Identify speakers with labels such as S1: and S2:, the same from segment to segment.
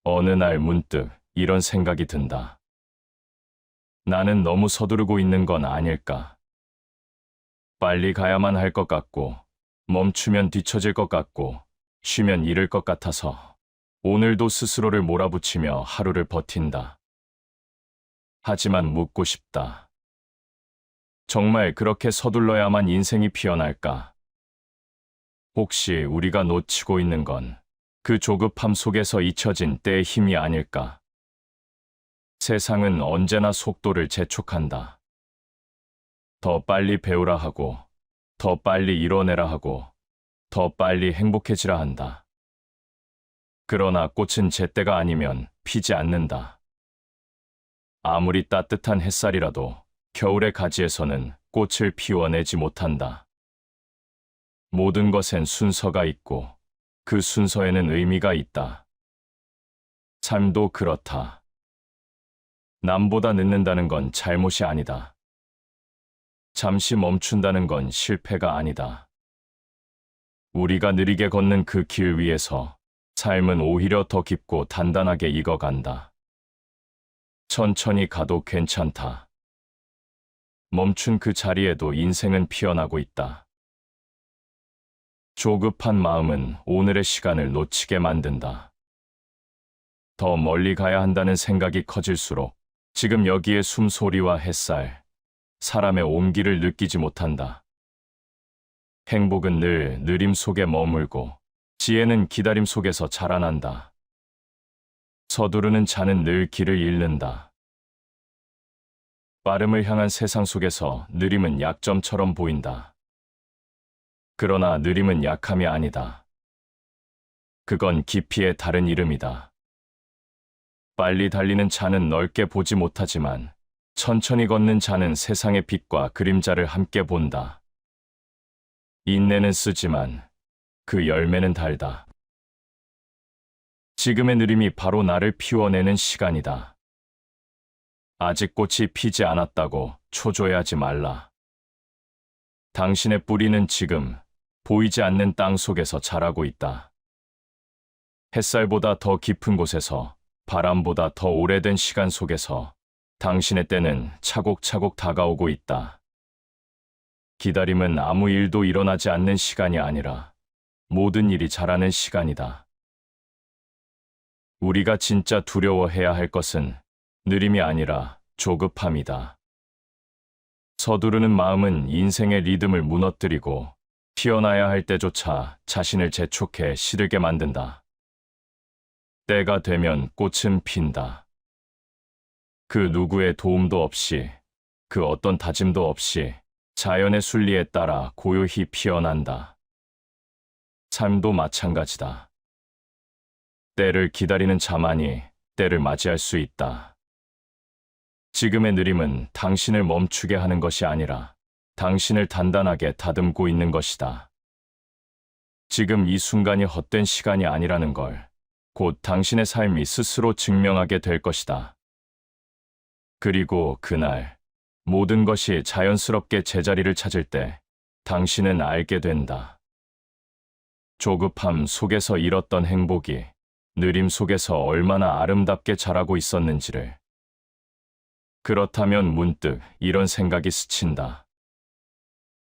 S1: 어느 날 문득 이런 생각이 든다. 나는 너무 서두르고 있는 건 아닐까? 빨리 가야만 할 것 같고, 멈추면 뒤처질 것 같고, 쉬면 잃을 것 같아서 오늘도 스스로를 몰아붙이며 하루를 버틴다. 하지만 묻고 싶다. 정말 그렇게 서둘러야만 인생이 피어날까? 혹시 우리가 놓치고 있는 건 그 조급함 속에서 잊혀진 때의 힘이 아닐까? 세상은 언제나 속도를 재촉한다. 더 빨리 배우라 하고, 더 빨리 이뤄내라 하고, 더 빨리 행복해지라 한다. 그러나 꽃은 제때가 아니면 피지 않는다. 아무리 따뜻한 햇살이라도 겨울의 가지에서는 꽃을 피워내지 못한다. 모든 것엔 순서가 있고 그 순서에는 의미가 있다. 삶도 그렇다. 남보다 늦는다는 건 잘못이 아니다. 잠시 멈춘다는 건 실패가 아니다. 우리가 느리게 걷는 그 길 위에서 삶은 오히려 더 깊고 단단하게 익어간다. 천천히 가도 괜찮다. 멈춘 그 자리에도 인생은 피어나고 있다. 조급한 마음은 오늘의 시간을 놓치게 만든다. 더 멀리 가야 한다는 생각이 커질수록 지금 여기에 숨소리와 햇살, 사람의 온기를 느끼지 못한다. 행복은 늘 느림 속에 머물고 지혜는 기다림 속에서 자라난다. 서두르는 자는 늘 길을 잃는다. 빠름을 향한 세상 속에서 느림은 약점처럼 보인다. 그러나 느림은 약함이 아니다. 그건 깊이의 다른 이름이다. 빨리 달리는 자는 넓게 보지 못하지만 천천히 걷는 자는 세상의 빛과 그림자를 함께 본다. 인내는 쓰지만 그 열매는 달다. 지금의 느림이 바로 나를 피워내는 시간이다. 아직 꽃이 피지 않았다고 초조해하지 말라. 당신의 뿌리는 지금 보이지 않는 땅 속에서 자라고 있다. 햇살보다 더 깊은 곳에서, 바람보다 더 오래된 시간 속에서 당신의 때는 차곡차곡 다가오고 있다. 기다림은 아무 일도 일어나지 않는 시간이 아니라 모든 일이 자라는 시간이다. 우리가 진짜 두려워해야 할 것은 느림이 아니라 조급함이다. 서두르는 마음은 인생의 리듬을 무너뜨리고 피어나야 할 때조차 자신을 재촉해 시들게 만든다. 때가 되면 꽃은 핀다. 그 누구의 도움도 없이, 그 어떤 다짐도 없이 자연의 순리에 따라 고요히 피어난다. 삶도 마찬가지다. 때를 기다리는 자만이 때를 맞이할 수 있다. 지금의 느림은 당신을 멈추게 하는 것이 아니라 당신을 단단하게 다듬고 있는 것이다. 지금 이 순간이 헛된 시간이 아니라는 걸 곧 당신의 삶이 스스로 증명하게 될 것이다. 그리고 그날 모든 것이 자연스럽게 제자리를 찾을 때 당신은 알게 된다. 조급함 속에서 잃었던 행복이 느림 속에서 얼마나 아름답게 자라고 있었는지를. 그렇다면 문득 이런 생각이 스친다.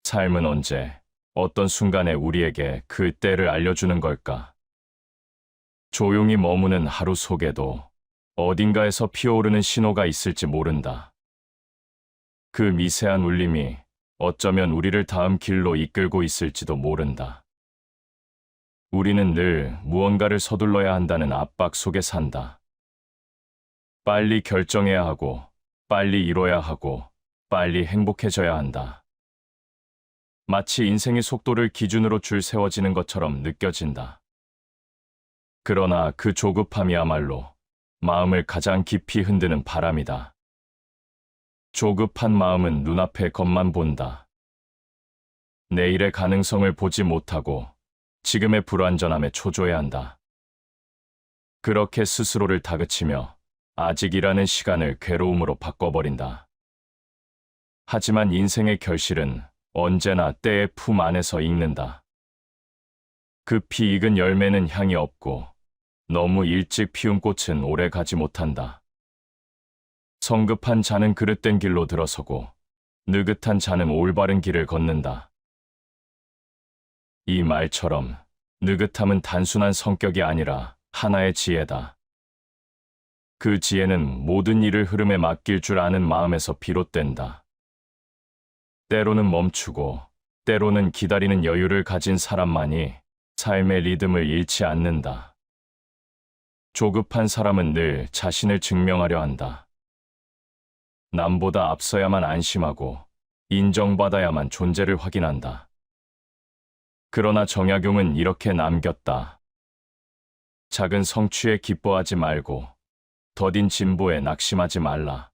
S1: 삶은 언제, 어떤 순간에 우리에게 그 때를 알려주는 걸까? 조용히 머무는 하루 속에도 어딘가에서 피어오르는 신호가 있을지 모른다. 그 미세한 울림이 어쩌면 우리를 다음 길로 이끌고 있을지도 모른다. 우리는 늘 무언가를 서둘러야 한다는 압박 속에 산다. 빨리 결정해야 하고, 빨리 이뤄야 하고, 빨리 행복해져야 한다. 마치 인생의 속도를 기준으로 줄 세워지는 것처럼 느껴진다. 그러나 그 조급함이야말로 마음을 가장 깊이 흔드는 바람이다. 조급한 마음은 눈앞의 것만 본다. 내일의 가능성을 보지 못하고 지금의 불완전함에 초조해한다. 그렇게 스스로를 다그치며 아직이라는 시간을 괴로움으로 바꿔버린다. 하지만 인생의 결실은 언제나 때의 품 안에서 익는다. 급히 익은 열매는 향이 없고 너무 일찍 피운 꽃은 오래 가지 못한다. 성급한 자는 그릇된 길로 들어서고 느긋한 자는 올바른 길을 걷는다. 이 말처럼 느긋함은 단순한 성격이 아니라 하나의 지혜다. 그 지혜는 모든 일을 흐름에 맡길 줄 아는 마음에서 비롯된다. 때로는 멈추고 때로는 기다리는 여유를 가진 사람만이 삶의 리듬을 잃지 않는다. 조급한 사람은 늘 자신을 증명하려 한다. 남보다 앞서야만 안심하고 인정받아야만 존재를 확인한다. 그러나 정약용은 이렇게 남겼다. 작은 성취에 기뻐하지 말고 더딘 진보에 낙심하지 말라.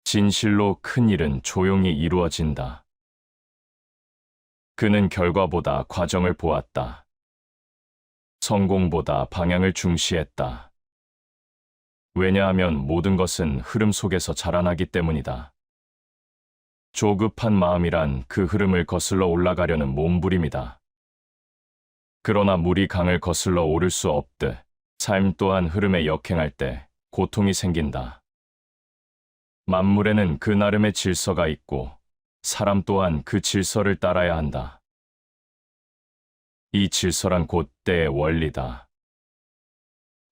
S1: 진실로 큰 일은 조용히 이루어진다. 그는 결과보다 과정을 보았다. 성공보다 방향을 중시했다. 왜냐하면 모든 것은 흐름 속에서 자라나기 때문이다. 조급한 마음이란 그 흐름을 거슬러 올라가려는 몸부림이다. 그러나 물이 강을 거슬러 오를 수 없듯 삶 또한 흐름에 역행할 때 고통이 생긴다. 만물에는 그 나름의 질서가 있고 사람 또한 그 질서를 따라야 한다. 이 질서란 곧 때의 원리다.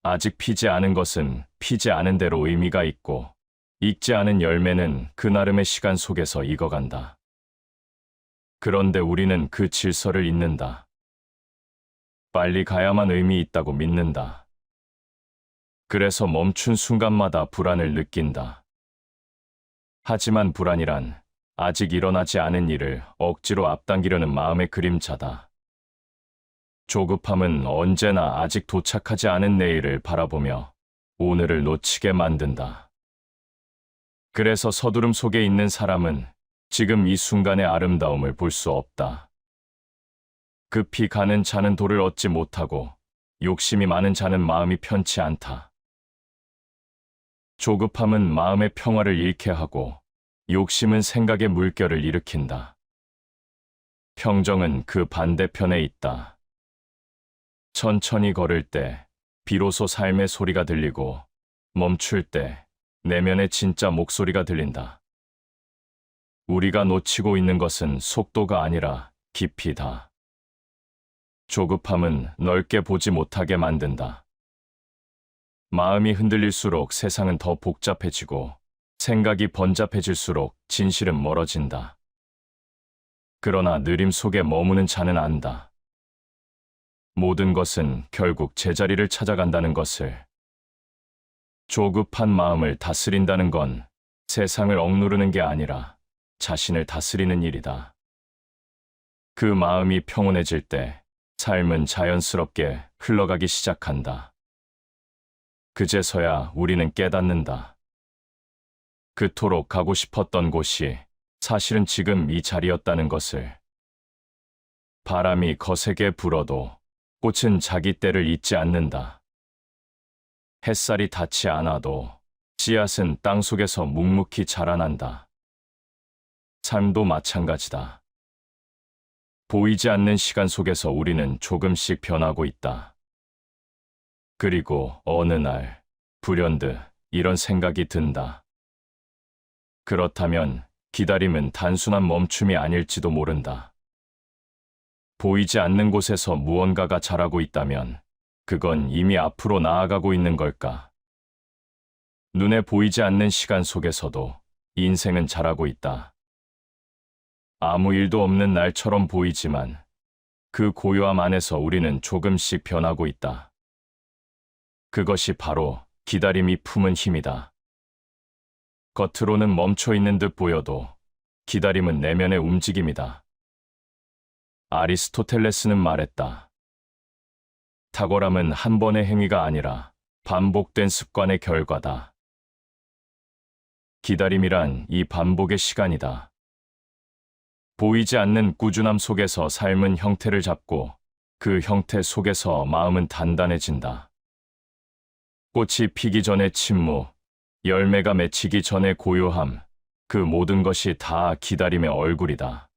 S1: 아직 피지 않은 것은 피지 않은 대로 의미가 있고 익지 않은 열매는 그 나름의 시간 속에서 익어간다. 그런데 우리는 그 질서를 잊는다. 빨리 가야만 의미 있다고 믿는다. 그래서 멈춘 순간마다 불안을 느낀다. 하지만 불안이란 아직 일어나지 않은 일을 억지로 앞당기려는 마음의 그림자다. 조급함은 언제나 아직 도착하지 않은 내일을 바라보며 오늘을 놓치게 만든다. 그래서 서두름 속에 있는 사람은 지금 이 순간의 아름다움을 볼 수 없다. 급히 가는 자는 도를 얻지 못하고 욕심이 많은 자는 마음이 편치 않다. 조급함은 마음의 평화를 잃게 하고 욕심은 생각의 물결을 일으킨다. 평정은 그 반대편에 있다. 천천히 걸을 때 비로소 삶의 소리가 들리고 멈출 때 내면의 진짜 목소리가 들린다. 우리가 놓치고 있는 것은 속도가 아니라 깊이다. 조급함은 넓게 보지 못하게 만든다. 마음이 흔들릴수록 세상은 더 복잡해지고 생각이 번잡해질수록 진실은 멀어진다. 그러나 느림 속에 머무는 자는 안다. 모든 것은 결국 제자리를 찾아간다는 것을. 조급한 마음을 다스린다는 건 세상을 억누르는 게 아니라 자신을 다스리는 일이다. 그 마음이 평온해질 때 삶은 자연스럽게 흘러가기 시작한다. 그제서야 우리는 깨닫는다. 그토록 가고 싶었던 곳이 사실은 지금 이 자리였다는 것을. 바람이 거세게 불어도 꽃은 자기 때를 잊지 않는다. 햇살이 닿지 않아도 씨앗은 땅속에서 묵묵히 자라난다. 삶도 마찬가지다. 보이지 않는 시간 속에서 우리는 조금씩 변하고 있다. 그리고 어느 날 불현듯 이런 생각이 든다. 그렇다면 기다림은 단순한 멈춤이 아닐지도 모른다. 보이지 않는 곳에서 무언가가 자라고 있다면 그건 이미 앞으로 나아가고 있는 걸까? 눈에 보이지 않는 시간 속에서도 인생은 자라고 있다. 아무 일도 없는 날처럼 보이지만 그 고요함 안에서 우리는 조금씩 변하고 있다. 그것이 바로 기다림이 품은 힘이다. 겉으로는 멈춰 있는 듯 보여도 기다림은 내면의 움직임이다. 아리스토텔레스는 말했다. 탁월함은 한 번의 행위가 아니라 반복된 습관의 결과다. 기다림이란 이 반복의 시간이다. 보이지 않는 꾸준함 속에서 삶은 형태를 잡고 그 형태 속에서 마음은 단단해진다. 꽃이 피기 전의 침묵, 열매가 맺히기 전의 고요함, 그 모든 것이 다 기다림의 얼굴이다.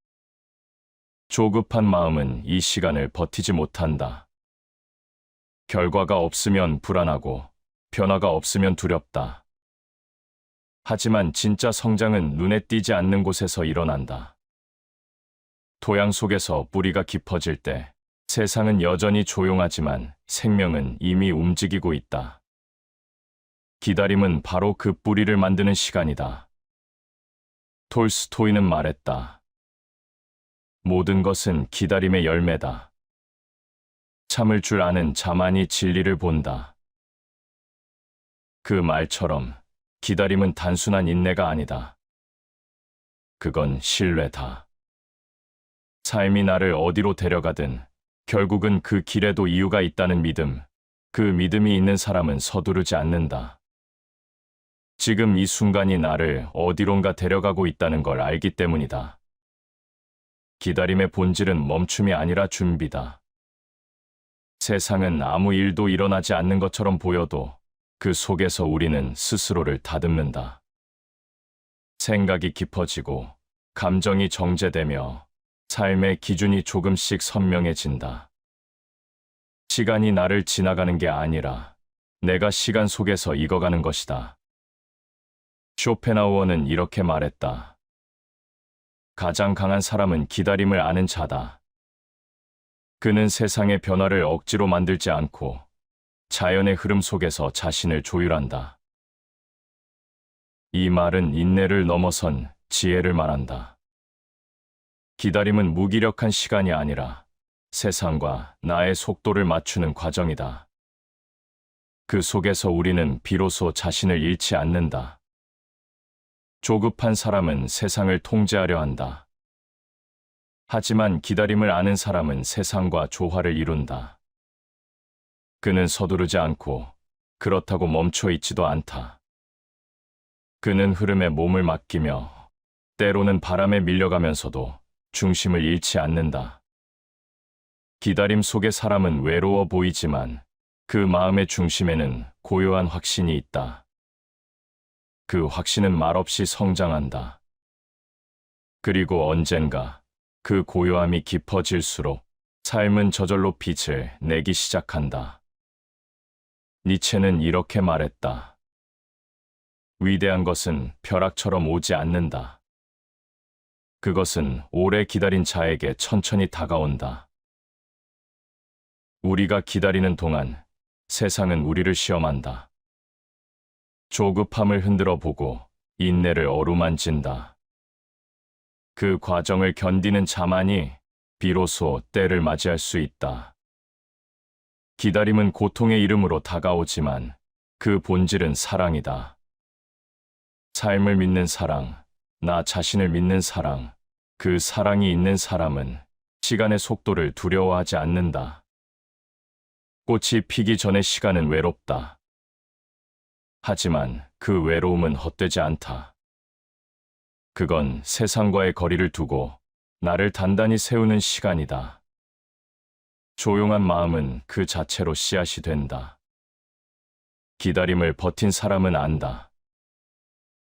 S1: 조급한 마음은 이 시간을 버티지 못한다. 결과가 없으면 불안하고 변화가 없으면 두렵다. 하지만 진짜 성장은 눈에 띄지 않는 곳에서 일어난다. 토양 속에서 뿌리가 깊어질 때 세상은 여전히 조용하지만 생명은 이미 움직이고 있다. 기다림은 바로 그 뿌리를 만드는 시간이다. 톨스토이는 말했다. 모든 것은 기다림의 열매다. 참을 줄 아는 자만이 진리를 본다. 그 말처럼 기다림은 단순한 인내가 아니다. 그건 신뢰다. 삶이 나를 어디로 데려가든 결국은 그 길에도 이유가 있다는 믿음, 그 믿음이 있는 사람은 서두르지 않는다. 지금 이 순간이 나를 어디론가 데려가고 있다는 걸 알기 때문이다. 기다림의 본질은 멈춤이 아니라 준비다. 세상은 아무 일도 일어나지 않는 것처럼 보여도 그 속에서 우리는 스스로를 다듬는다. 생각이 깊어지고 감정이 정제되며 삶의 기준이 조금씩 선명해진다. 시간이 나를 지나가는 게 아니라 내가 시간 속에서 익어가는 것이다. 쇼펜하우어는 이렇게 말했다. 가장 강한 사람은 기다림을 아는 자다. 그는 세상의 변화를 억지로 만들지 않고 자연의 흐름 속에서 자신을 조율한다. 이 말은 인내를 넘어선 지혜를 말한다. 기다림은 무기력한 시간이 아니라 세상과 나의 속도를 맞추는 과정이다. 그 속에서 우리는 비로소 자신을 잃지 않는다. 조급한 사람은 세상을 통제하려 한다. 하지만 기다림을 아는 사람은 세상과 조화를 이룬다. 그는 서두르지 않고 그렇다고 멈춰 있지도 않다. 그는 흐름에 몸을 맡기며 때로는 바람에 밀려가면서도 중심을 잃지 않는다. 기다림 속의 사람은 외로워 보이지만 그 마음의 중심에는 고요한 확신이 있다. 그 확신은 말없이 성장한다. 그리고 언젠가 그 고요함이 깊어질수록 삶은 저절로 빛을 내기 시작한다. 니체는 이렇게 말했다. 위대한 것은 벼락처럼 오지 않는다. 그것은 오래 기다린 자에게 천천히 다가온다. 우리가 기다리는 동안 세상은 우리를 시험한다. 조급함을 흔들어 보고 인내를 어루만진다. 그 과정을 견디는 자만이 비로소 때를 맞이할 수 있다. 기다림은 고통의 이름으로 다가오지만 그 본질은 사랑이다. 삶을 믿는 사랑, 나 자신을 믿는 사랑, 그 사랑이 있는 사람은 시간의 속도를 두려워하지 않는다. 꽃이 피기 전의 시간은 외롭다. 하지만 그 외로움은 헛되지 않다. 그건 세상과의 거리를 두고 나를 단단히 세우는 시간이다. 조용한 마음은 그 자체로 씨앗이 된다. 기다림을 버틴 사람은 안다.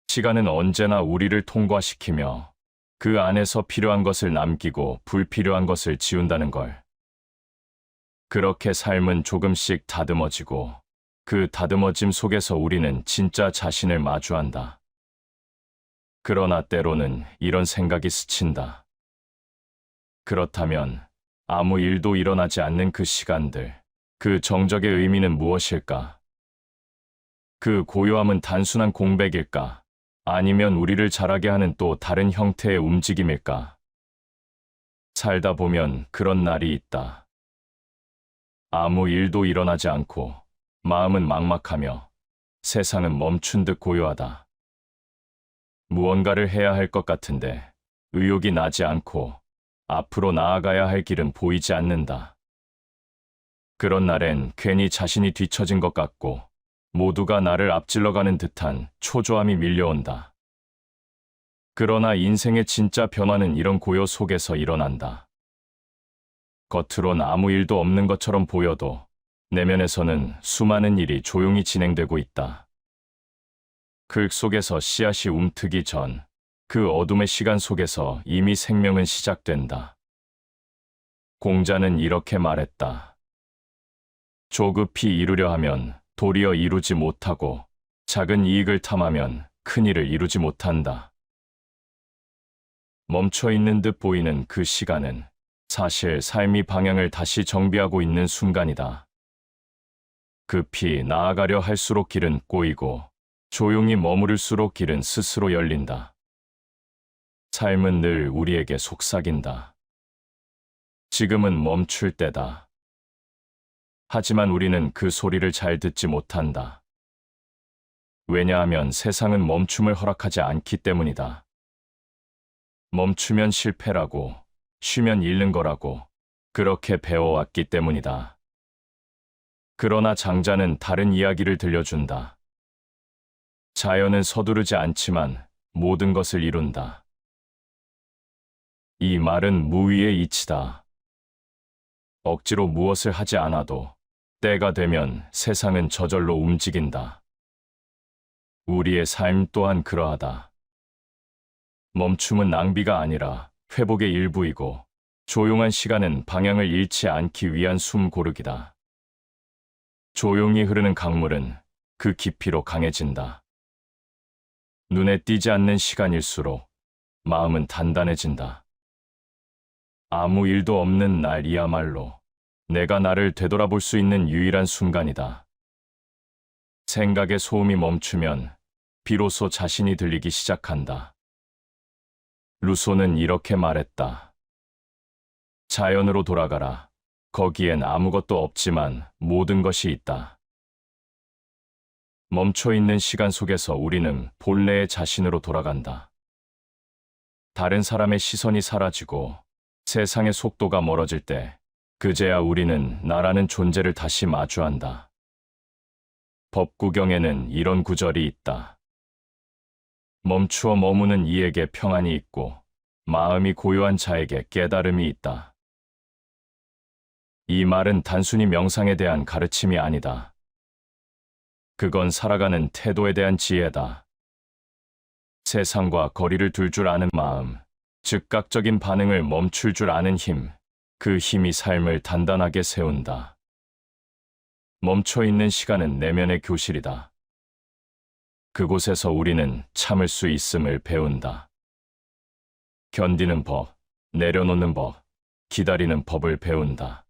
S1: 시간은 언제나 우리를 통과시키며 그 안에서 필요한 것을 남기고 불필요한 것을 지운다는 걸. 그렇게 삶은 조금씩 다듬어지고 그 다듬어짐 속에서 우리는 진짜 자신을 마주한다. 그러나 때로는 이런 생각이 스친다. 그렇다면 아무 일도 일어나지 않는 그 시간들, 그 정적의 의미는 무엇일까? 그 고요함은 단순한 공백일까? 아니면 우리를 자라게 하는 또 다른 형태의 움직임일까? 살다 보면 그런 날이 있다. 아무 일도 일어나지 않고 마음은 막막하며 세상은 멈춘 듯 고요하다. 무언가를 해야 할 것 같은데 의욕이 나지 않고 앞으로 나아가야 할 길은 보이지 않는다. 그런 날엔 괜히 자신이 뒤처진 것 같고 모두가 나를 앞질러가는 듯한 초조함이 밀려온다. 그러나 인생의 진짜 변화는 이런 고요 속에서 일어난다. 겉으론 아무 일도 없는 것처럼 보여도 내면에서는 수많은 일이 조용히 진행되고 있다. 흙 속에서 씨앗이 움트기 전 그 어둠의 시간 속에서 이미 생명은 시작된다. 공자는 이렇게 말했다. 조급히 이루려 하면 도리어 이루지 못하고 작은 이익을 탐하면 큰 일을 이루지 못한다. 멈춰 있는 듯 보이는 그 시간은 사실 삶이 방향을 다시 정비하고 있는 순간이다. 급히 나아가려 할수록 길은 꼬이고 조용히 머무를수록 길은 스스로 열린다. 삶은 늘 우리에게 속삭인다. 지금은 멈출 때다. 하지만 우리는 그 소리를 잘 듣지 못한다. 왜냐하면 세상은 멈춤을 허락하지 않기 때문이다. 멈추면 실패라고, 쉬면 잃는 거라고 그렇게 배워왔기 때문이다. 그러나 장자는 다른 이야기를 들려준다. 자연은 서두르지 않지만 모든 것을 이룬다. 이 말은 무위의 이치다. 억지로 무엇을 하지 않아도 때가 되면 세상은 저절로 움직인다. 우리의 삶 또한 그러하다. 멈춤은 낭비가 아니라 회복의 일부이고 조용한 시간은 방향을 잃지 않기 위한 숨 고르기다. 조용히 흐르는 강물은 그 깊이로 강해진다. 눈에 띄지 않는 시간일수록 마음은 단단해진다. 아무 일도 없는 날이야말로 내가 나를 되돌아볼 수 있는 유일한 순간이다. 생각의 소음이 멈추면 비로소 자신이 들리기 시작한다. 루소는 이렇게 말했다. 자연으로 돌아가라. 거기엔 아무것도 없지만 모든 것이 있다. 멈춰 있는 시간 속에서 우리는 본래의 자신으로 돌아간다. 다른 사람의 시선이 사라지고 세상의 속도가 멀어질 때 그제야 우리는 나라는 존재를 다시 마주한다. 법구경에는 이런 구절이 있다. 멈추어 머무는 이에게 평안이 있고 마음이 고요한 자에게 깨달음이 있다. 이 말은 단순히 명상에 대한 가르침이 아니다. 그건 살아가는 태도에 대한 지혜다. 세상과 거리를 둘 줄 아는 마음, 즉각적인 반응을 멈출 줄 아는 힘, 그 힘이 삶을 단단하게 세운다. 멈춰 있는 시간은 내면의 교실이다. 그곳에서 우리는 참을 수 있음을 배운다. 견디는 법, 내려놓는 법, 기다리는 법을 배운다.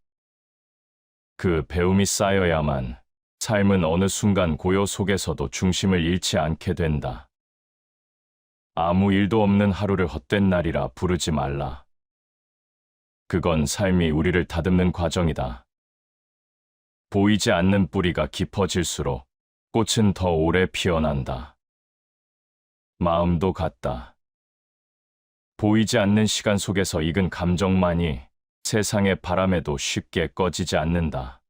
S1: 그 배움이 쌓여야만 삶은 어느 순간 고요 속에서도 중심을 잃지 않게 된다. 아무 일도 없는 하루를 헛된 날이라 부르지 말라. 그건 삶이 우리를 다듬는 과정이다. 보이지 않는 뿌리가 깊어질수록 꽃은 더 오래 피어난다. 마음도 같다. 보이지 않는 시간 속에서 익은 감정만이 세상의 바람에도 쉽게 꺼지지 않는다.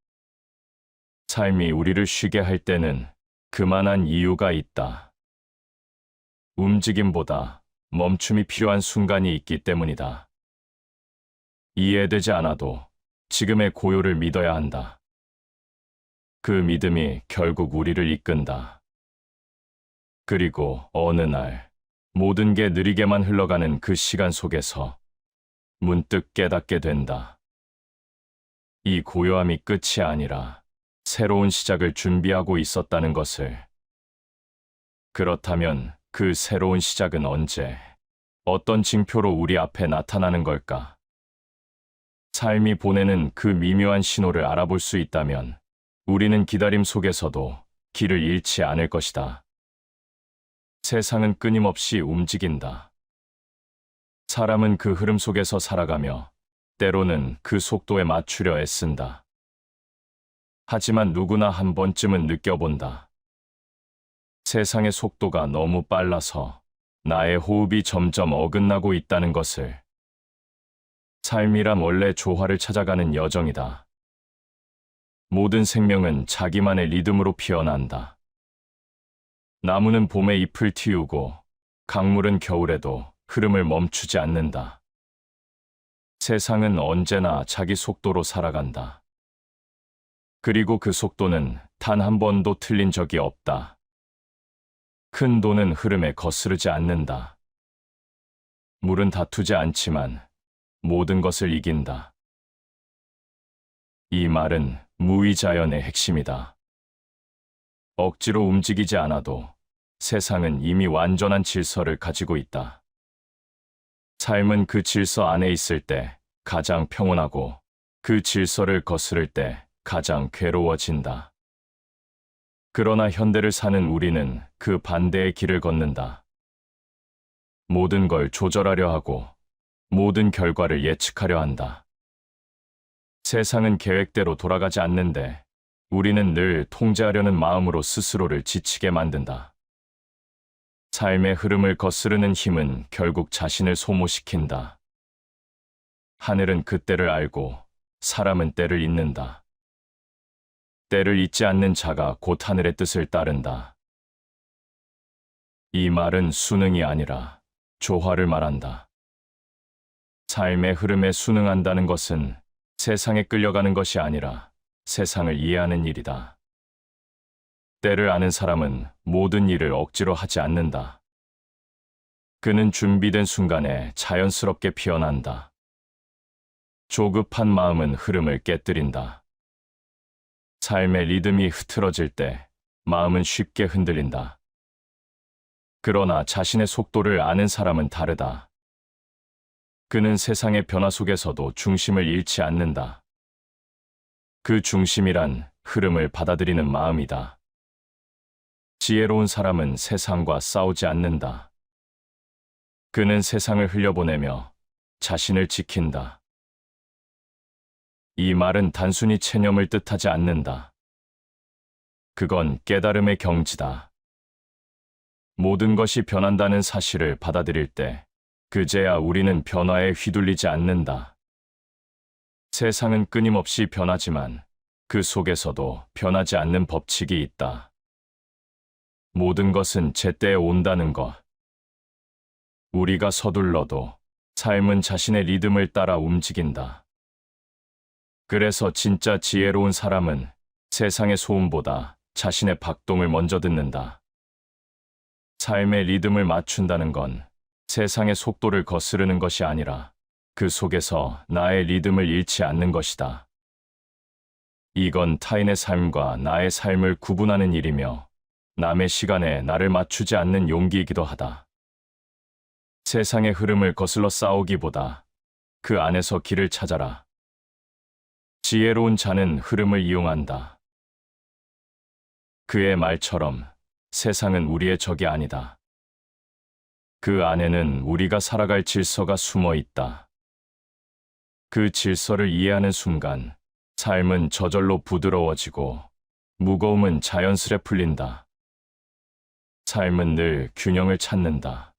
S1: 삶이 우리를 쉬게 할 때는 그만한 이유가 있다. 움직임보다 멈춤이 필요한 순간이 있기 때문이다. 이해되지 않아도 지금의 고요를 믿어야 한다. 그 믿음이 결국 우리를 이끈다. 그리고 어느 날 모든 게 느리게만 흘러가는 그 시간 속에서 문득 깨닫게 된다. 이 고요함이 끝이 아니라 새로운 시작을 준비하고 있었다는 것을. 그렇다면 그 새로운 시작은 언제, 어떤 징표로 우리 앞에 나타나는 걸까? 삶이 보내는 그 미묘한 신호를 알아볼 수 있다면 우리는 기다림 속에서도 길을 잃지 않을 것이다. 세상은 끊임없이 움직인다. 사람은 그 흐름 속에서 살아가며 때로는 그 속도에 맞추려 애쓴다. 하지만 누구나 한 번쯤은 느껴본다. 세상의 속도가 너무 빨라서 나의 호흡이 점점 어긋나고 있다는 것을. 삶이란 원래 조화를 찾아가는 여정이다. 모든 생명은 자기만의 리듬으로 피어난다. 나무는 봄에 잎을 틔우고 강물은 겨울에도 흐름을 멈추지 않는다. 세상은 언제나 자기 속도로 살아간다. 그리고 그 속도는 단 한 번도 틀린 적이 없다. 큰 돈은 흐름에 거스르지 않는다. 물은 다투지 않지만 모든 것을 이긴다. 이 말은 무의자연의 핵심이다. 억지로 움직이지 않아도 세상은 이미 완전한 질서를 가지고 있다. 삶은 그 질서 안에 있을 때 가장 평온하고 그 질서를 거스를 때 가장 괴로워진다. 그러나 현대를 사는 우리는 그 반대의 길을 걷는다. 모든 걸 조절하려 하고 모든 결과를 예측하려 한다. 세상은 계획대로 돌아가지 않는데 우리는 늘 통제하려는 마음으로 스스로를 지치게 만든다. 삶의 흐름을 거스르는 힘은 결국 자신을 소모시킨다. 하늘은 그 때를 알고 사람은 때를 잇는다. 때를 잇지 않는 자가 곧 하늘의 뜻을 따른다. 이 말은 수능이 아니라 조화를 말한다. 삶의 흐름에 순응한다는 것은 세상에 끌려가는 것이 아니라 세상을 이해하는 일이다. 때를 아는 사람은 모든 일을 억지로 하지 않는다. 그는 준비된 순간에 자연스럽게 피어난다. 조급한 마음은 흐름을 깨뜨린다. 삶의 리듬이 흐트러질 때 마음은 쉽게 흔들린다. 그러나 자신의 속도를 아는 사람은 다르다. 그는 세상의 변화 속에서도 중심을 잃지 않는다. 그 중심이란 흐름을 받아들이는 마음이다. 지혜로운 사람은 세상과 싸우지 않는다. 그는 세상을 흘려보내며 자신을 지킨다. 이 말은 단순히 체념을 뜻하지 않는다. 그건 깨달음의 경지다. 모든 것이 변한다는 사실을 받아들일 때 그제야 우리는 변화에 휘둘리지 않는다. 세상은 끊임없이 변하지만 그 속에서도 변하지 않는 법칙이 있다. 모든 것은 제때에 온다는 것. 우리가 서둘러도 삶은 자신의 리듬을 따라 움직인다. 그래서 진짜 지혜로운 사람은 세상의 소음보다 자신의 박동을 먼저 듣는다. 삶의 리듬을 맞춘다는 건 세상의 속도를 거스르는 것이 아니라 그 속에서 나의 리듬을 잃지 않는 것이다. 이건 타인의 삶과 나의 삶을 구분하는 일이며 남의 시간에 나를 맞추지 않는 용기이기도 하다. 세상의 흐름을 거슬러 싸우기보다 그 안에서 길을 찾아라. 지혜로운 자는 흐름을 이용한다. 그의 말처럼 세상은 우리의 적이 아니다. 그 안에는 우리가 살아갈 질서가 숨어 있다. 그 질서를 이해하는 순간 삶은 저절로 부드러워지고 무거움은 자연스레 풀린다. 삶은 늘 균형을 찾는다.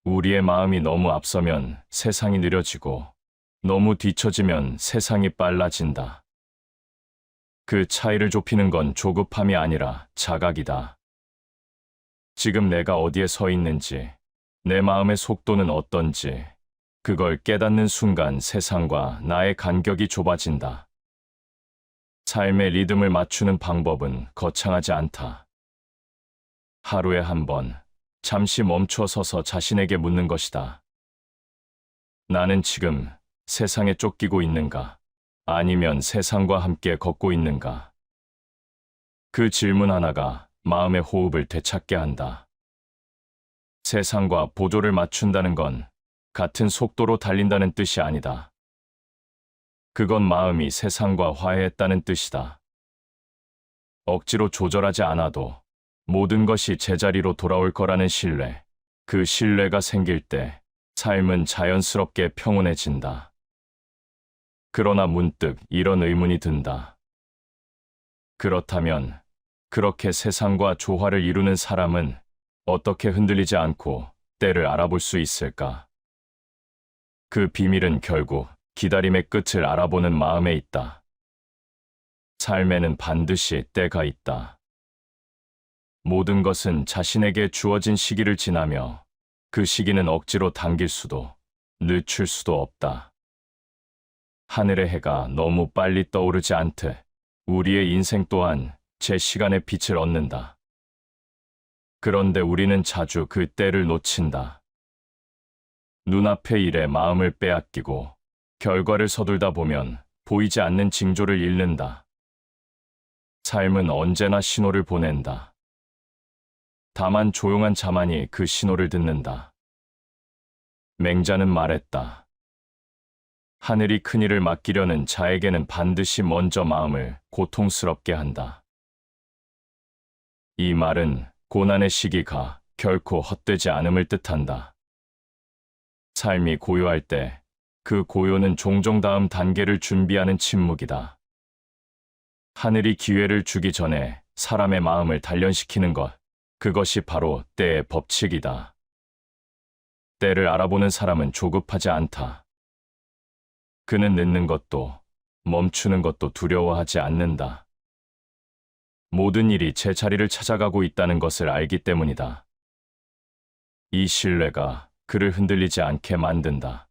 S1: 우리의 마음이 너무 앞서면 세상이 느려지고 너무 뒤처지면 세상이 빨라진다. 그 차이를 좁히는 건 조급함이 아니라 자각이다. 지금 내가 어디에 서 있는지, 내 마음의 속도는 어떤지, 그걸 깨닫는 순간 세상과 나의 간격이 좁아진다. 삶의 리듬을 맞추는 방법은 거창하지 않다. 하루에 한 번, 잠시 멈춰 서서 자신에게 묻는 것이다. 나는 지금 세상에 쫓기고 있는가? 아니면 세상과 함께 걷고 있는가? 그 질문 하나가 마음의 호흡을 되찾게 한다. 세상과 보조를 맞춘다는 건 같은 속도로 달린다는 뜻이 아니다. 그건 마음이 세상과 화해했다는 뜻이다. 억지로 조절하지 않아도 모든 것이 제자리로 돌아올 거라는 신뢰, 그 신뢰가 생길 때 삶은 자연스럽게 평온해진다. 그러나 문득 이런 의문이 든다. 그렇다면 그렇게 세상과 조화를 이루는 사람은 어떻게 흔들리지 않고 때를 알아볼 수 있을까? 그 비밀은 결국 기다림의 끝을 알아보는 마음에 있다. 삶에는 반드시 때가 있다. 모든 것은 자신에게 주어진 시기를 지나며 그 시기는 억지로 당길 수도 늦출 수도 없다. 하늘의 해가 너무 빨리 떠오르지 않듯 우리의 인생 또한 제 시간의 빛을 얻는다. 그런데 우리는 자주 그 때를 놓친다. 눈앞의 일에 마음을 빼앗기고 결과를 서둘다 보면 보이지 않는 징조를 잃는다. 삶은 언제나 신호를 보낸다. 다만 조용한 자만이 그 신호를 듣는다. 맹자는 말했다. 하늘이 큰일을 맡기려는 자에게는 반드시 먼저 마음을 고통스럽게 한다. 이 말은 고난의 시기가 결코 헛되지 않음을 뜻한다. 삶이 고요할 때 그 고요는 종종 다음 단계를 준비하는 침묵이다. 하늘이 기회를 주기 전에 사람의 마음을 단련시키는 것, 그것이 바로 때의 법칙이다. 때를 알아보는 사람은 조급하지 않다. 그는 늦는 것도 멈추는 것도 두려워하지 않는다. 모든 일이 제 자리를 찾아가고 있다는 것을 알기 때문이다. 이 신뢰가 그를 흔들리지 않게 만든다.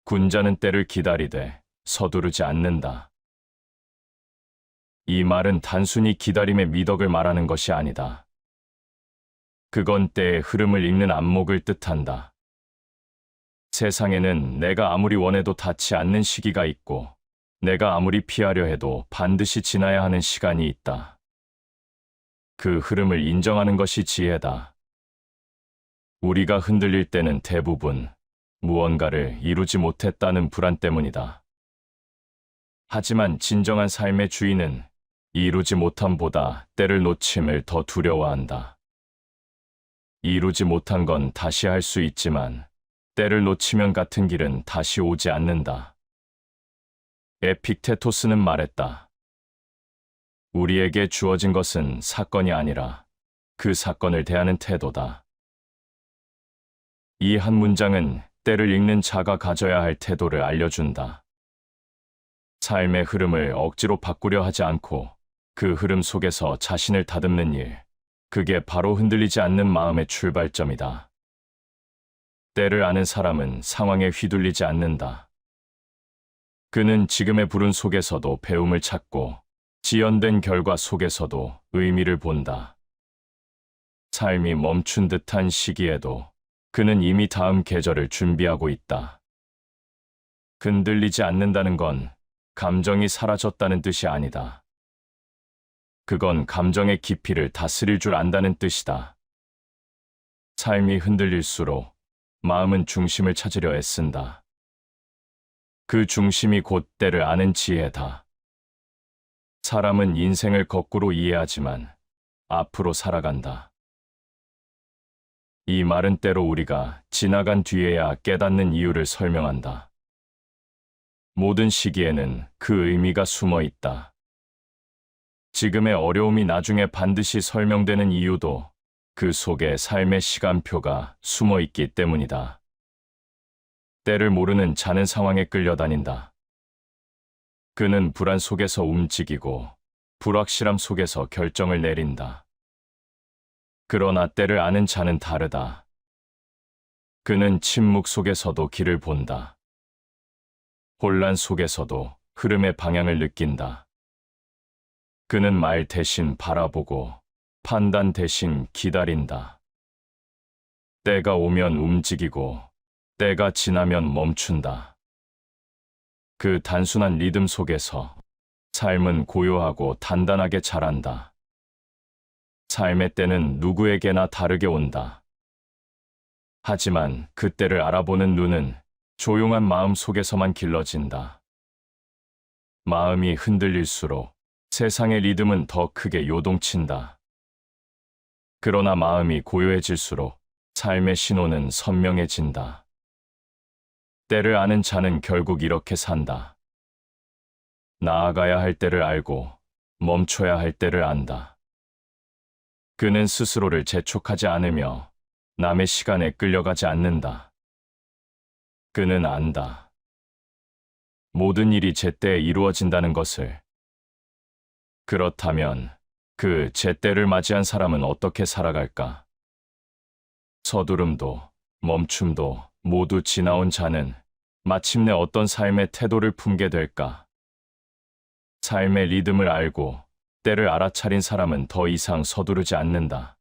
S1: 군자는 때를 기다리되 서두르지 않는다. 이 말은 단순히 기다림의 미덕을 말하는 것이 아니다. 그건 때의 흐름을 읽는 안목을 뜻한다. 세상에는 내가 아무리 원해도 닿지 않는 시기가 있고, 내가 아무리 피하려 해도 반드시 지나야 하는 시간이 있다. 그 흐름을 인정하는 것이 지혜다. 우리가 흔들릴 때는 대부분 무언가를 이루지 못했다는 불안 때문이다. 하지만 진정한 삶의 주인은 이루지 못함보다 때를 놓침을 더 두려워한다. 이루지 못한 건 다시 할 수 있지만 때를 놓치면 같은 길은 다시 오지 않는다. 에픽테토스는 말했다. 우리에게 주어진 것은 사건이 아니라 그 사건을 대하는 태도다. 이 한 문장은 때를 읽는 자가 가져야 할 태도를 알려준다. 삶의 흐름을 억지로 바꾸려 하지 않고 그 흐름 속에서 자신을 다듬는 일, 그게 바로 흔들리지 않는 마음의 출발점이다. 때를 아는 사람은 상황에 휘둘리지 않는다. 그는 지금의 불운 속에서도 배움을 찾고 지연된 결과 속에서도 의미를 본다. 삶이 멈춘 듯한 시기에도 그는 이미 다음 계절을 준비하고 있다. 흔들리지 않는다는 건 감정이 사라졌다는 뜻이 아니다. 그건 감정의 깊이를 다스릴 줄 안다는 뜻이다. 삶이 흔들릴수록 마음은 중심을 찾으려 애쓴다. 그 중심이 곧 때를 아는 지혜다. 사람은 인생을 거꾸로 이해하지만 앞으로 살아간다. 이 말은 때로 우리가 지나간 뒤에야 깨닫는 이유를 설명한다. 모든 시기에는 그 의미가 숨어 있다. 지금의 어려움이 나중에 반드시 설명되는 이유도 그 속에 삶의 시간표가 숨어 있기 때문이다. 때를 모르는 자는 상황에 끌려다닌다. 그는 불안 속에서 움직이고 불확실함 속에서 결정을 내린다. 그러나 때를 아는 자는 다르다. 그는 침묵 속에서도 길을 본다. 혼란 속에서도 흐름의 방향을 느낀다. 그는 말 대신 바라보고 판단 대신 기다린다. 때가 오면 움직이고 때가 지나면 멈춘다. 그 단순한 리듬 속에서 삶은 고요하고 단단하게 자란다. 삶의 때는 누구에게나 다르게 온다. 하지만 그 때를 알아보는 눈은 조용한 마음 속에서만 길러진다. 마음이 흔들릴수록 세상의 리듬은 더 크게 요동친다. 그러나 마음이 고요해질수록 삶의 신호는 선명해진다. 때를 아는 자는 결국 이렇게 산다. 나아가야 할 때를 알고 멈춰야 할 때를 안다. 그는 스스로를 재촉하지 않으며 남의 시간에 끌려가지 않는다. 그는 안다. 모든 일이 제때에 이루어진다는 것을. 그렇다면 그 제때를 맞이한 사람은 어떻게 살아갈까? 서두름도 멈춤도 모두 지나온 자는 마침내 어떤 삶의 태도를 품게 될까? 삶의 리듬을 알고 때를 알아차린 사람은 더 이상 서두르지 않는다.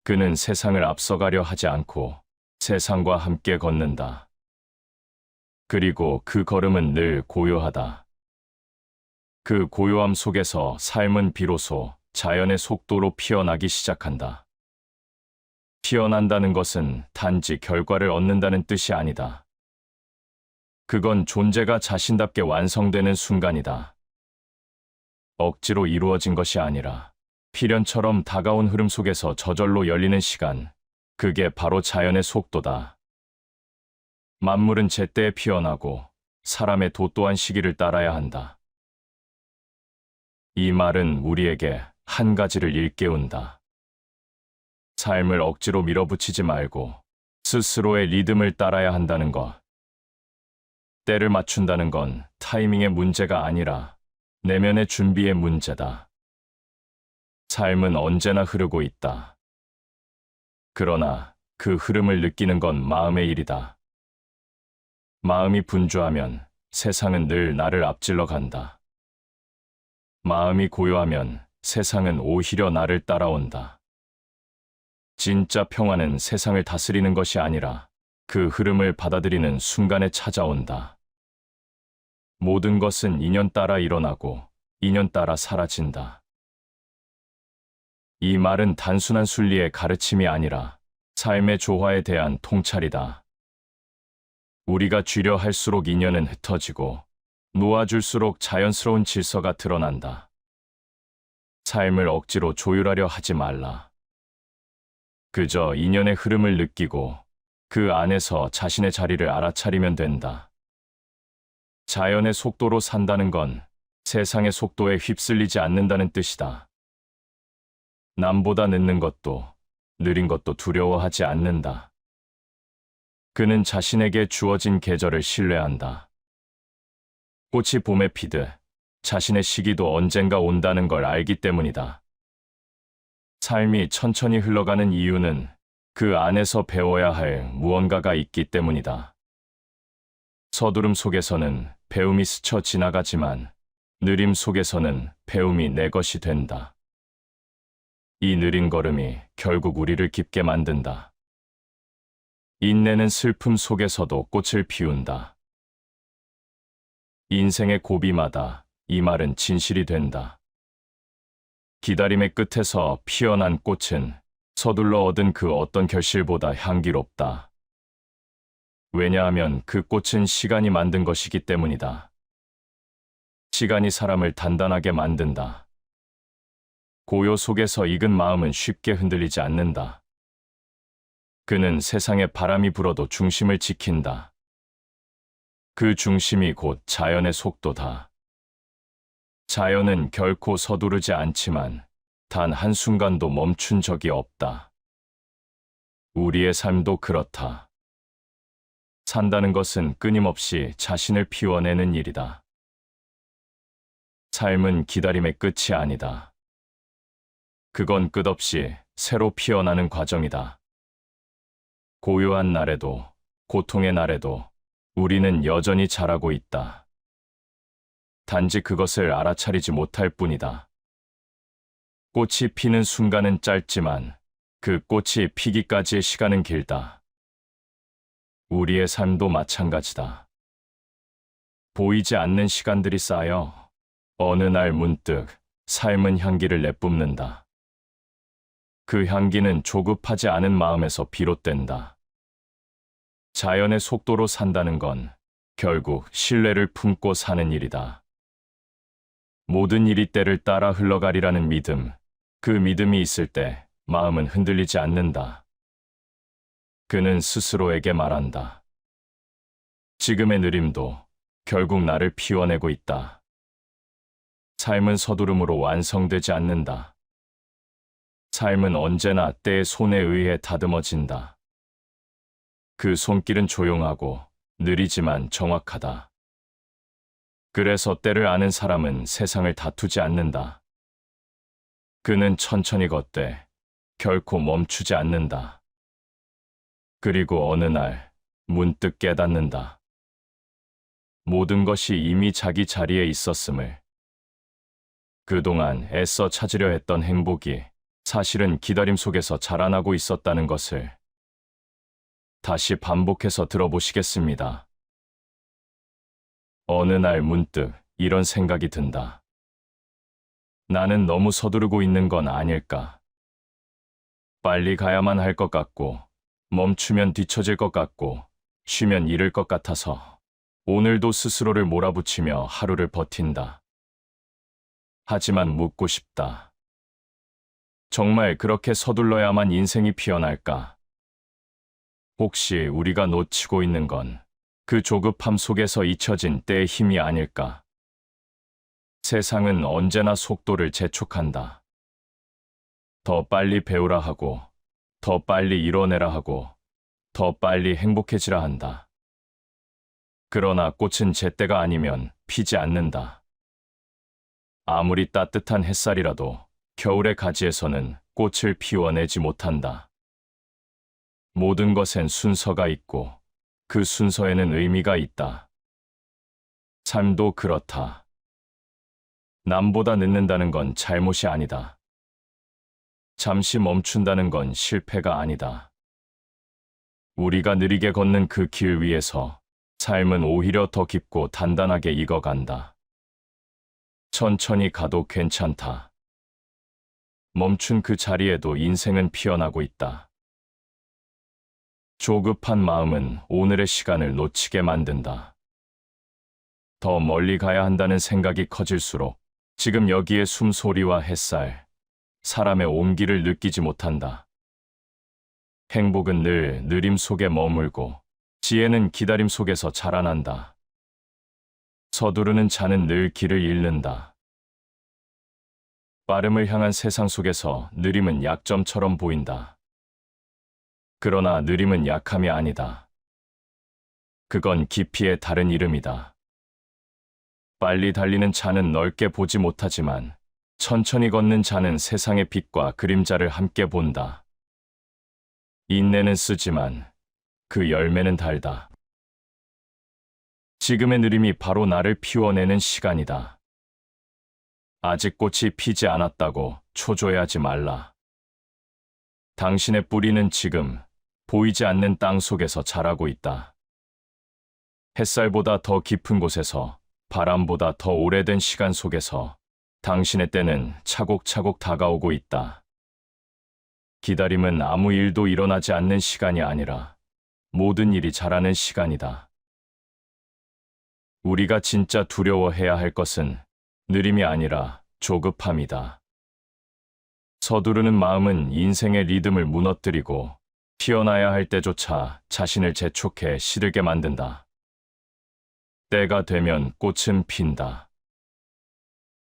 S1: 그는 세상을 앞서가려 하지 않고 세상과 함께 걷는다. 그리고 그 걸음은 늘 고요하다. 그 고요함 속에서 삶은 비로소 자연의 속도로 피어나기 시작한다. 피어난다는 것은 단지 결과를 얻는다는 뜻이 아니다. 그건 존재가 자신답게 완성되는 순간이다. 억지로 이루어진 것이 아니라 필연처럼 다가온 흐름 속에서 저절로 열리는 시간, 그게 바로 자연의 속도다. 만물은 제때에 피어나고 사람의 도또한 시기를 따라야 한다. 이 말은 우리에게 한 가지를 일깨운다. 삶을 억지로 밀어붙이지 말고 스스로의 리듬을 따라야 한다는 것. 때를 맞춘다는 건 타이밍의 문제가 아니라 내면의 준비의 문제다. 삶은 언제나 흐르고 있다. 그러나 그 흐름을 느끼는 건 마음의 일이다. 마음이 분주하면 세상은 늘 나를 앞질러 간다. 마음이 고요하면 세상은 오히려 나를 따라온다. 진짜 평화는 세상을 다스리는 것이 아니라 그 흐름을 받아들이는 순간에 찾아온다. 모든 것은 인연 따라 일어나고 인연 따라 사라진다. 이 말은 단순한 순리의 가르침이 아니라 삶의 조화에 대한 통찰이다. 우리가 쥐려 할수록 인연은 흩어지고 놓아줄수록 자연스러운 질서가 드러난다. 삶을 억지로 조율하려 하지 말라. 그저 인연의 흐름을 느끼고 그 안에서 자신의 자리를 알아차리면 된다. 자연의 속도로 산다는 건 세상의 속도에 휩쓸리지 않는다는 뜻이다. 남보다 늦는 것도 느린 것도 두려워하지 않는다. 그는 자신에게 주어진 계절을 신뢰한다. 꽃이 봄에 피듯 자신의 시기도 언젠가 온다는 걸 알기 때문이다. 삶이 천천히 흘러가는 이유는 그 안에서 배워야 할 무언가가 있기 때문이다. 서두름 속에서는 배움이 스쳐 지나가지만 느림 속에서는 배움이 내 것이 된다. 이 느린 걸음이 결국 우리를 깊게 만든다. 인내는 슬픔 속에서도 꽃을 피운다. 인생의 고비마다 이 말은 진실이 된다. 기다림의 끝에서 피어난 꽃은 서둘러 얻은 그 어떤 결실보다 향기롭다. 왜냐하면 그 꽃은 시간이 만든 것이기 때문이다. 시간이 사람을 단단하게 만든다. 고요 속에서 익은 마음은 쉽게 흔들리지 않는다. 그는 세상에 바람이 불어도 중심을 지킨다. 그 중심이 곧 자연의 속도다. 자연은 결코 서두르지 않지만 단 한순간도 멈춘 적이 없다. 우리의 삶도 그렇다. 산다는 것은 끊임없이 자신을 피워내는 일이다. 삶은 기다림의 끝이 아니다. 그건 끝없이 새로 피어나는 과정이다. 고요한 날에도, 고통의 날에도 우리는 여전히 자라고 있다. 단지 그것을 알아차리지 못할 뿐이다. 꽃이 피는 순간은 짧지만 그 꽃이 피기까지의 시간은 길다. 우리의 삶도 마찬가지다. 보이지 않는 시간들이 쌓여 어느 날 문득 삶은 향기를 내뿜는다. 그 향기는 조급하지 않은 마음에서 비롯된다. 자연의 속도로 산다는 건 결국 신뢰를 품고 사는 일이다. 모든 일이 때를 따라 흘러가리라는 믿음, 그 믿음이 있을 때 마음은 흔들리지 않는다. 그는 스스로에게 말한다. 지금의 느림도 결국 나를 피워내고 있다. 삶은 서두름으로 완성되지 않는다. 삶은 언제나 때의 손에 의해 다듬어진다. 그 손길은 조용하고 느리지만 정확하다. 그래서 때를 아는 사람은 세상을 다투지 않는다. 그는 천천히 걷되 결코 멈추지 않는다. 그리고 어느 날 문득 깨닫는다. 모든 것이 이미 자기 자리에 있었음을. 그동안 애써 찾으려 했던 행복이 사실은 기다림 속에서 자라나고 있었다는 것을. 다시 반복해서 들어보시겠습니다. 어느 날 문득 이런 생각이 든다. 나는 너무 서두르고 있는 건 아닐까? 빨리 가야만 할 것 같고, 멈추면 뒤처질 것 같고, 쉬면 잃을 것 같아서 오늘도 스스로를 몰아붙이며 하루를 버틴다. 하지만 묻고 싶다. 정말 그렇게 서둘러야만 인생이 피어날까? 혹시 우리가 놓치고 있는 건 그 조급함 속에서 잊혀진 때의 힘이 아닐까? 세상은 언제나 속도를 재촉한다. 더 빨리 배우라 하고, 더 빨리 이뤄내라 하고, 더 빨리 행복해지라 한다. 그러나 꽃은 제때가 아니면 피지 않는다. 아무리 따뜻한 햇살이라도 겨울의 가지에서는 꽃을 피워내지 못한다. 모든 것엔 순서가 있고 그 순서에는 의미가 있다. 삶도 그렇다. 남보다 늦는다는 건 잘못이 아니다. 잠시 멈춘다는 건 실패가 아니다. 우리가 느리게 걷는 그 길 위에서 삶은 오히려 더 깊고 단단하게 익어간다. 천천히 가도 괜찮다. 멈춘 그 자리에도 인생은 피어나고 있다. 조급한 마음은 오늘의 시간을 놓치게 만든다. 더 멀리 가야 한다는 생각이 커질수록 지금 여기에 숨소리와 햇살, 사람의 온기를 느끼지 못한다. 행복은 늘 느림 속에 머물고 지혜는 기다림 속에서 자라난다. 서두르는 자는 늘 길을 잃는다. 빠름을 향한 세상 속에서 느림은 약점처럼 보인다. 그러나 느림은 약함이 아니다. 그건 깊이의 다른 이름이다. 빨리 달리는 자는 넓게 보지 못하지만 천천히 걷는 자는 세상의 빛과 그림자를 함께 본다. 인내는 쓰지만 그 열매는 달다. 지금의 느림이 바로 나를 피워내는 시간이다. 아직 꽃이 피지 않았다고 초조해하지 말라. 당신의 뿌리는 지금 보이지 않는 땅 속에서 자라고 있다. 햇살보다 더 깊은 곳에서, 바람보다 더 오래된 시간 속에서 당신의 때는 차곡차곡 다가오고 있다. 기다림은 아무 일도 일어나지 않는 시간이 아니라 모든 일이 자라는 시간이다. 우리가 진짜 두려워해야 할 것은 느림이 아니라 조급함이다. 서두르는 마음은 인생의 리듬을 무너뜨리고 피어나야 할 때조차 자신을 재촉해 시들게 만든다. 때가 되면 꽃은 핀다.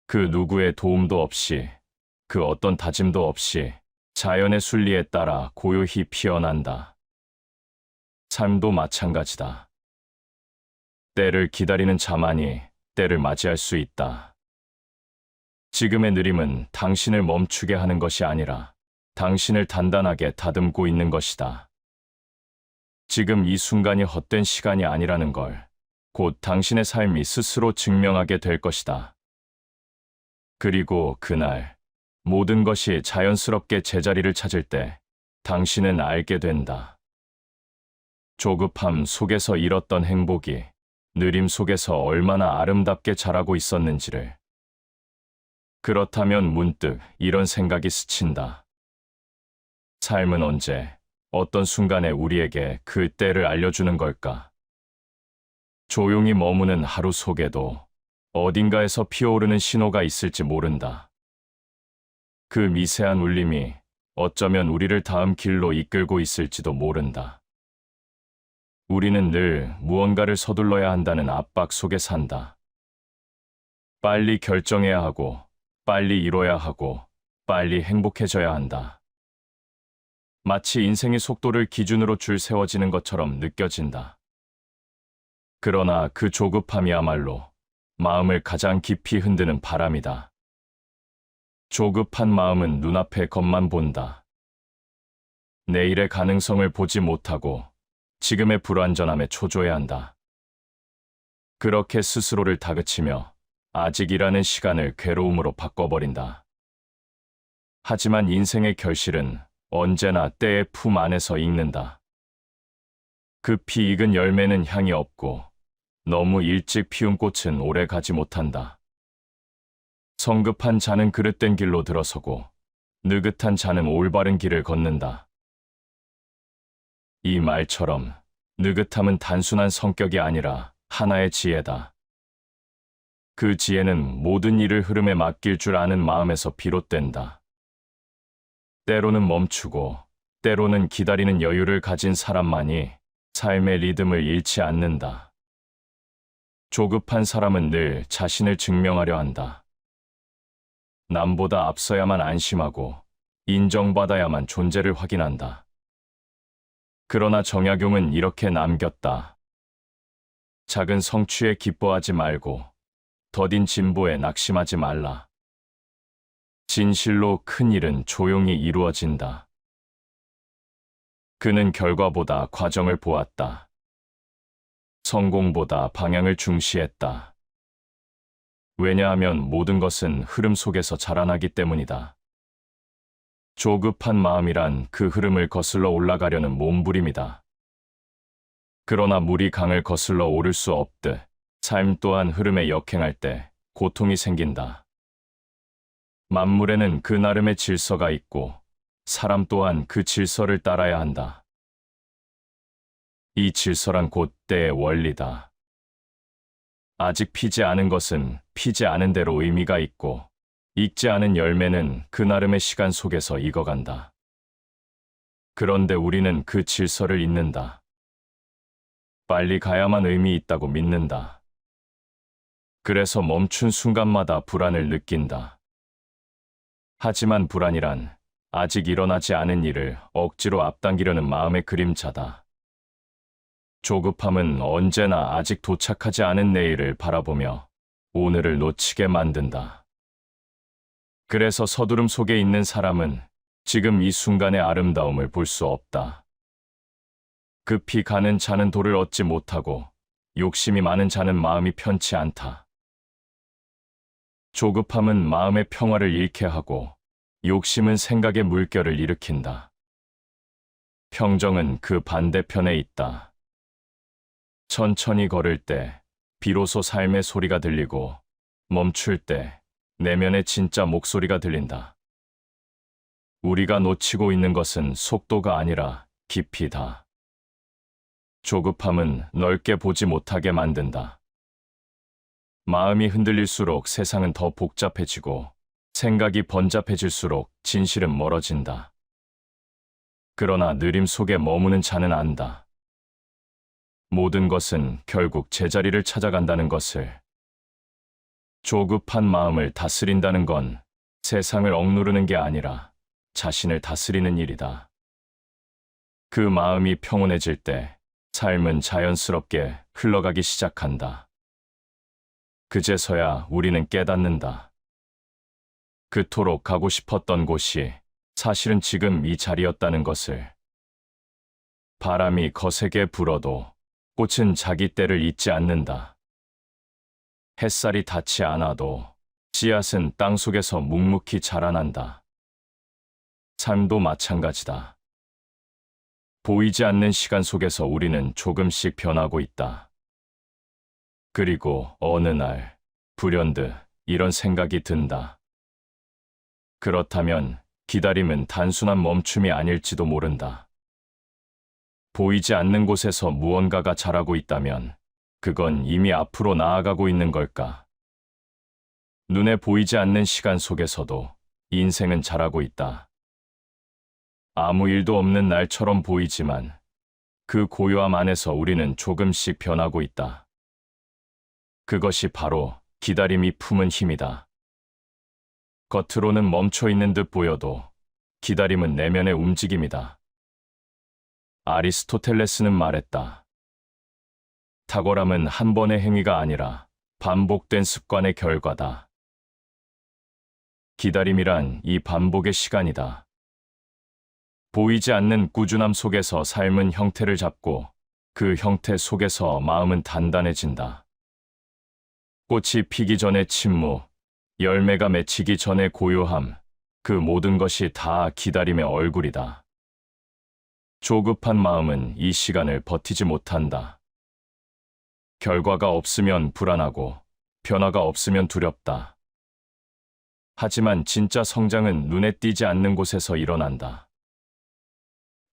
S1: 그 누구의 도움도 없이, 그 어떤 다짐도 없이 자연의 순리에 따라 고요히 피어난다. 삶도 마찬가지다. 때를 기다리는 자만이 때를 맞이할 수 있다. 지금의 느림은 당신을 멈추게 하는 것이 아니라 당신을 단단하게 다듬고 있는 것이다. 지금 이 순간이 헛된 시간이 아니라는 걸 곧 당신의 삶이 스스로 증명하게 될 것이다. 그리고 그날 모든 것이 자연스럽게 제자리를 찾을 때 당신은 알게 된다. 조급함 속에서 잃었던 행복이 느림 속에서 얼마나 아름답게 자라고 있었는지를. 그렇다면 문득 이런 생각이 스친다. 삶은 언제, 어떤 순간에 우리에게 그 때를 알려주는 걸까? 조용히 머무는 하루 속에도 어딘가에서 피어오르는 신호가 있을지 모른다. 그 미세한 울림이 어쩌면 우리를 다음 길로 이끌고 있을지도 모른다. 우리는 늘 무언가를 서둘러야 한다는 압박 속에 산다. 빨리 결정해야 하고, 빨리 이뤄야 하고, 빨리 행복해져야 한다. 마치 인생의 속도를 기준으로 줄 세워지는 것처럼 느껴진다. 그러나 그 조급함이야말로 마음을 가장 깊이 흔드는 바람이다. 조급한 마음은 눈앞의 것만 본다. 내일의 가능성을 보지 못하고 지금의 불완전함에 초조해한다. 그렇게 스스로를 다그치며 아직이라는 시간을 괴로움으로 바꿔버린다. 하지만 인생의 결실은 언제나 때의 품 안에서 익는다. 급히 익은 열매는 향이 없고 너무 일찍 피운 꽃은 오래 가지 못한다. 성급한 자는 그릇된 길로 들어서고 느긋한 자는 올바른 길을 걷는다. 이 말처럼 느긋함은 단순한 성격이 아니라 하나의 지혜다. 그 지혜는 모든 일을 흐름에 맡길 줄 아는 마음에서 비롯된다. 때로는 멈추고 때로는 기다리는 여유를 가진 사람만이 삶의 리듬을 잃지 않는다. 조급한 사람은 늘 자신을 증명하려 한다. 남보다 앞서야만 안심하고 인정받아야만 존재를 확인한다. 그러나 정약용은 이렇게 남겼다. 작은 성취에 기뻐하지 말고 더딘 진보에 낙심하지 말라. 진실로 큰 일은 조용히 이루어진다. 그는 결과보다 과정을 보았다. 성공보다 방향을 중시했다. 왜냐하면 모든 것은 흐름 속에서 자라나기 때문이다. 조급한 마음이란 그 흐름을 거슬러 올라가려는 몸부림이다. 그러나 물이 강을 거슬러 오를 수 없듯 삶 또한 흐름에 역행할 때 고통이 생긴다. 만물에는 그 나름의 질서가 있고 사람 또한 그 질서를 따라야 한다. 이 질서란 곧 때의 원리다. 아직 피지 않은 것은 피지 않은 대로 의미가 있고 익지 않은 열매는 그 나름의 시간 속에서 익어간다. 그런데 우리는 그 질서를 잊는다. 빨리 가야만 의미 있다고 믿는다. 그래서 멈춘 순간마다 불안을 느낀다. 하지만 불안이란 아직 일어나지 않은 일을 억지로 앞당기려는 마음의 그림자다. 조급함은 언제나 아직 도착하지 않은 내일을 바라보며 오늘을 놓치게 만든다. 그래서 서두름 속에 있는 사람은 지금 이 순간의 아름다움을 볼 수 없다. 급히 가는 자는 도를 얻지 못하고 욕심이 많은 자는 마음이 편치 않다. 조급함은 마음의 평화를 잃게 하고 욕심은 생각의 물결을 일으킨다. 평정은 그 반대편에 있다. 천천히 걸을 때 비로소 삶의 소리가 들리고 멈출 때 내면의 진짜 목소리가 들린다. 우리가 놓치고 있는 것은 속도가 아니라 깊이다. 조급함은 넓게 보지 못하게 만든다. 마음이 흔들릴수록 세상은 더 복잡해지고 생각이 번잡해질수록 진실은 멀어진다. 그러나 느림 속에 머무는 자는 안다. 모든 것은 결국 제자리를 찾아간다는 것을. 조급한 마음을 다스린다는 건 세상을 억누르는 게 아니라 자신을 다스리는 일이다. 그 마음이 평온해질 때 삶은 자연스럽게 흘러가기 시작한다. 그제서야 우리는 깨닫는다. 그토록 가고 싶었던 곳이 사실은 지금 이 자리였다는 것을. 바람이 거세게 불어도 꽃은 자기 때를 잊지 않는다. 햇살이 닿지 않아도 씨앗은 땅속에서 묵묵히 자라난다. 삶도 마찬가지다. 보이지 않는 시간 속에서 우리는 조금씩 변하고 있다. 그리고 어느 날 불현듯 이런 생각이 든다. 그렇다면 기다림은 단순한 멈춤이 아닐지도 모른다. 보이지 않는 곳에서 무언가가 자라고 있다면 그건 이미 앞으로 나아가고 있는 걸까? 눈에 보이지 않는 시간 속에서도 인생은 자라고 있다. 아무 일도 없는 날처럼 보이지만 그 고요함 안에서 우리는 조금씩 변하고 있다. 그것이 바로 기다림이 품은 힘이다. 겉으로는 멈춰 있는 듯 보여도 기다림은 내면의 움직임이다. 아리스토텔레스는 말했다. 탁월함은 한 번의 행위가 아니라 반복된 습관의 결과다. 기다림이란 이 반복의 시간이다. 보이지 않는 꾸준함 속에서 삶은 형태를 잡고 그 형태 속에서 마음은 단단해진다. 꽃이 피기 전의 침묵, 열매가 맺히기 전의 고요함, 그 모든 것이 다 기다림의 얼굴이다. 조급한 마음은 이 시간을 버티지 못한다. 결과가 없으면 불안하고 변화가 없으면 두렵다. 하지만 진짜 성장은 눈에 띄지 않는 곳에서 일어난다.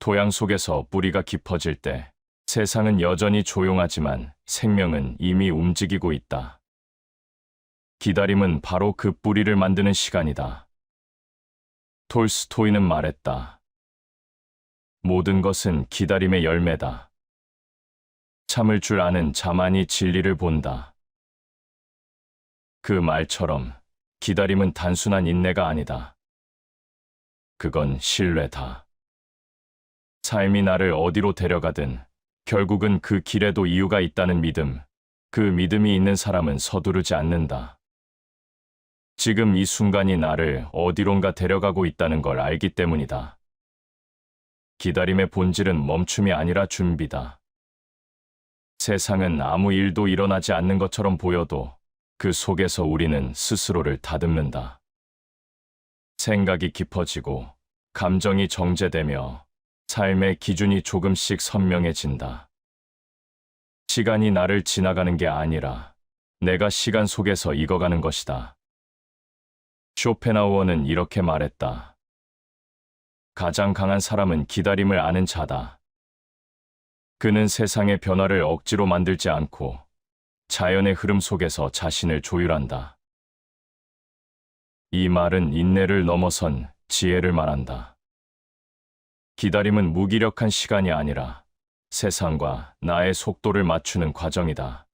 S1: 토양 속에서 뿌리가 깊어질 때 세상은 여전히 조용하지만 생명은 이미 움직이고 있다. 기다림은 바로 그 뿌리를 만드는 시간이다. 톨스토이는 말했다. 모든 것은 기다림의 열매다. 참을 줄 아는 자만이 진리를 본다. 그 말처럼 기다림은 단순한 인내가 아니다. 그건 신뢰다. 삶이 나를 어디로 데려가든 결국은 그 길에도 이유가 있다는 믿음, 그 믿음이 있는 사람은 서두르지 않는다. 지금 이 순간이 나를 어디론가 데려가고 있다는 걸 알기 때문이다. 기다림의 본질은 멈춤이 아니라 준비다. 세상은 아무 일도 일어나지 않는 것처럼 보여도 그 속에서 우리는 스스로를 다듬는다. 생각이 깊어지고 감정이 정제되며 삶의 기준이 조금씩 선명해진다. 시간이 나를 지나가는 게 아니라 내가 시간 속에서 익어가는 것이다. 쇼펜하우어는 이렇게 말했다. 가장 강한 사람은 기다림을 아는 자다. 그는 세상의 변화를 억지로 만들지 않고 자연의 흐름 속에서 자신을 조율한다. 이 말은 인내를 넘어선 지혜를 말한다. 기다림은 무기력한 시간이 아니라 세상과 나의 속도를 맞추는 과정이다.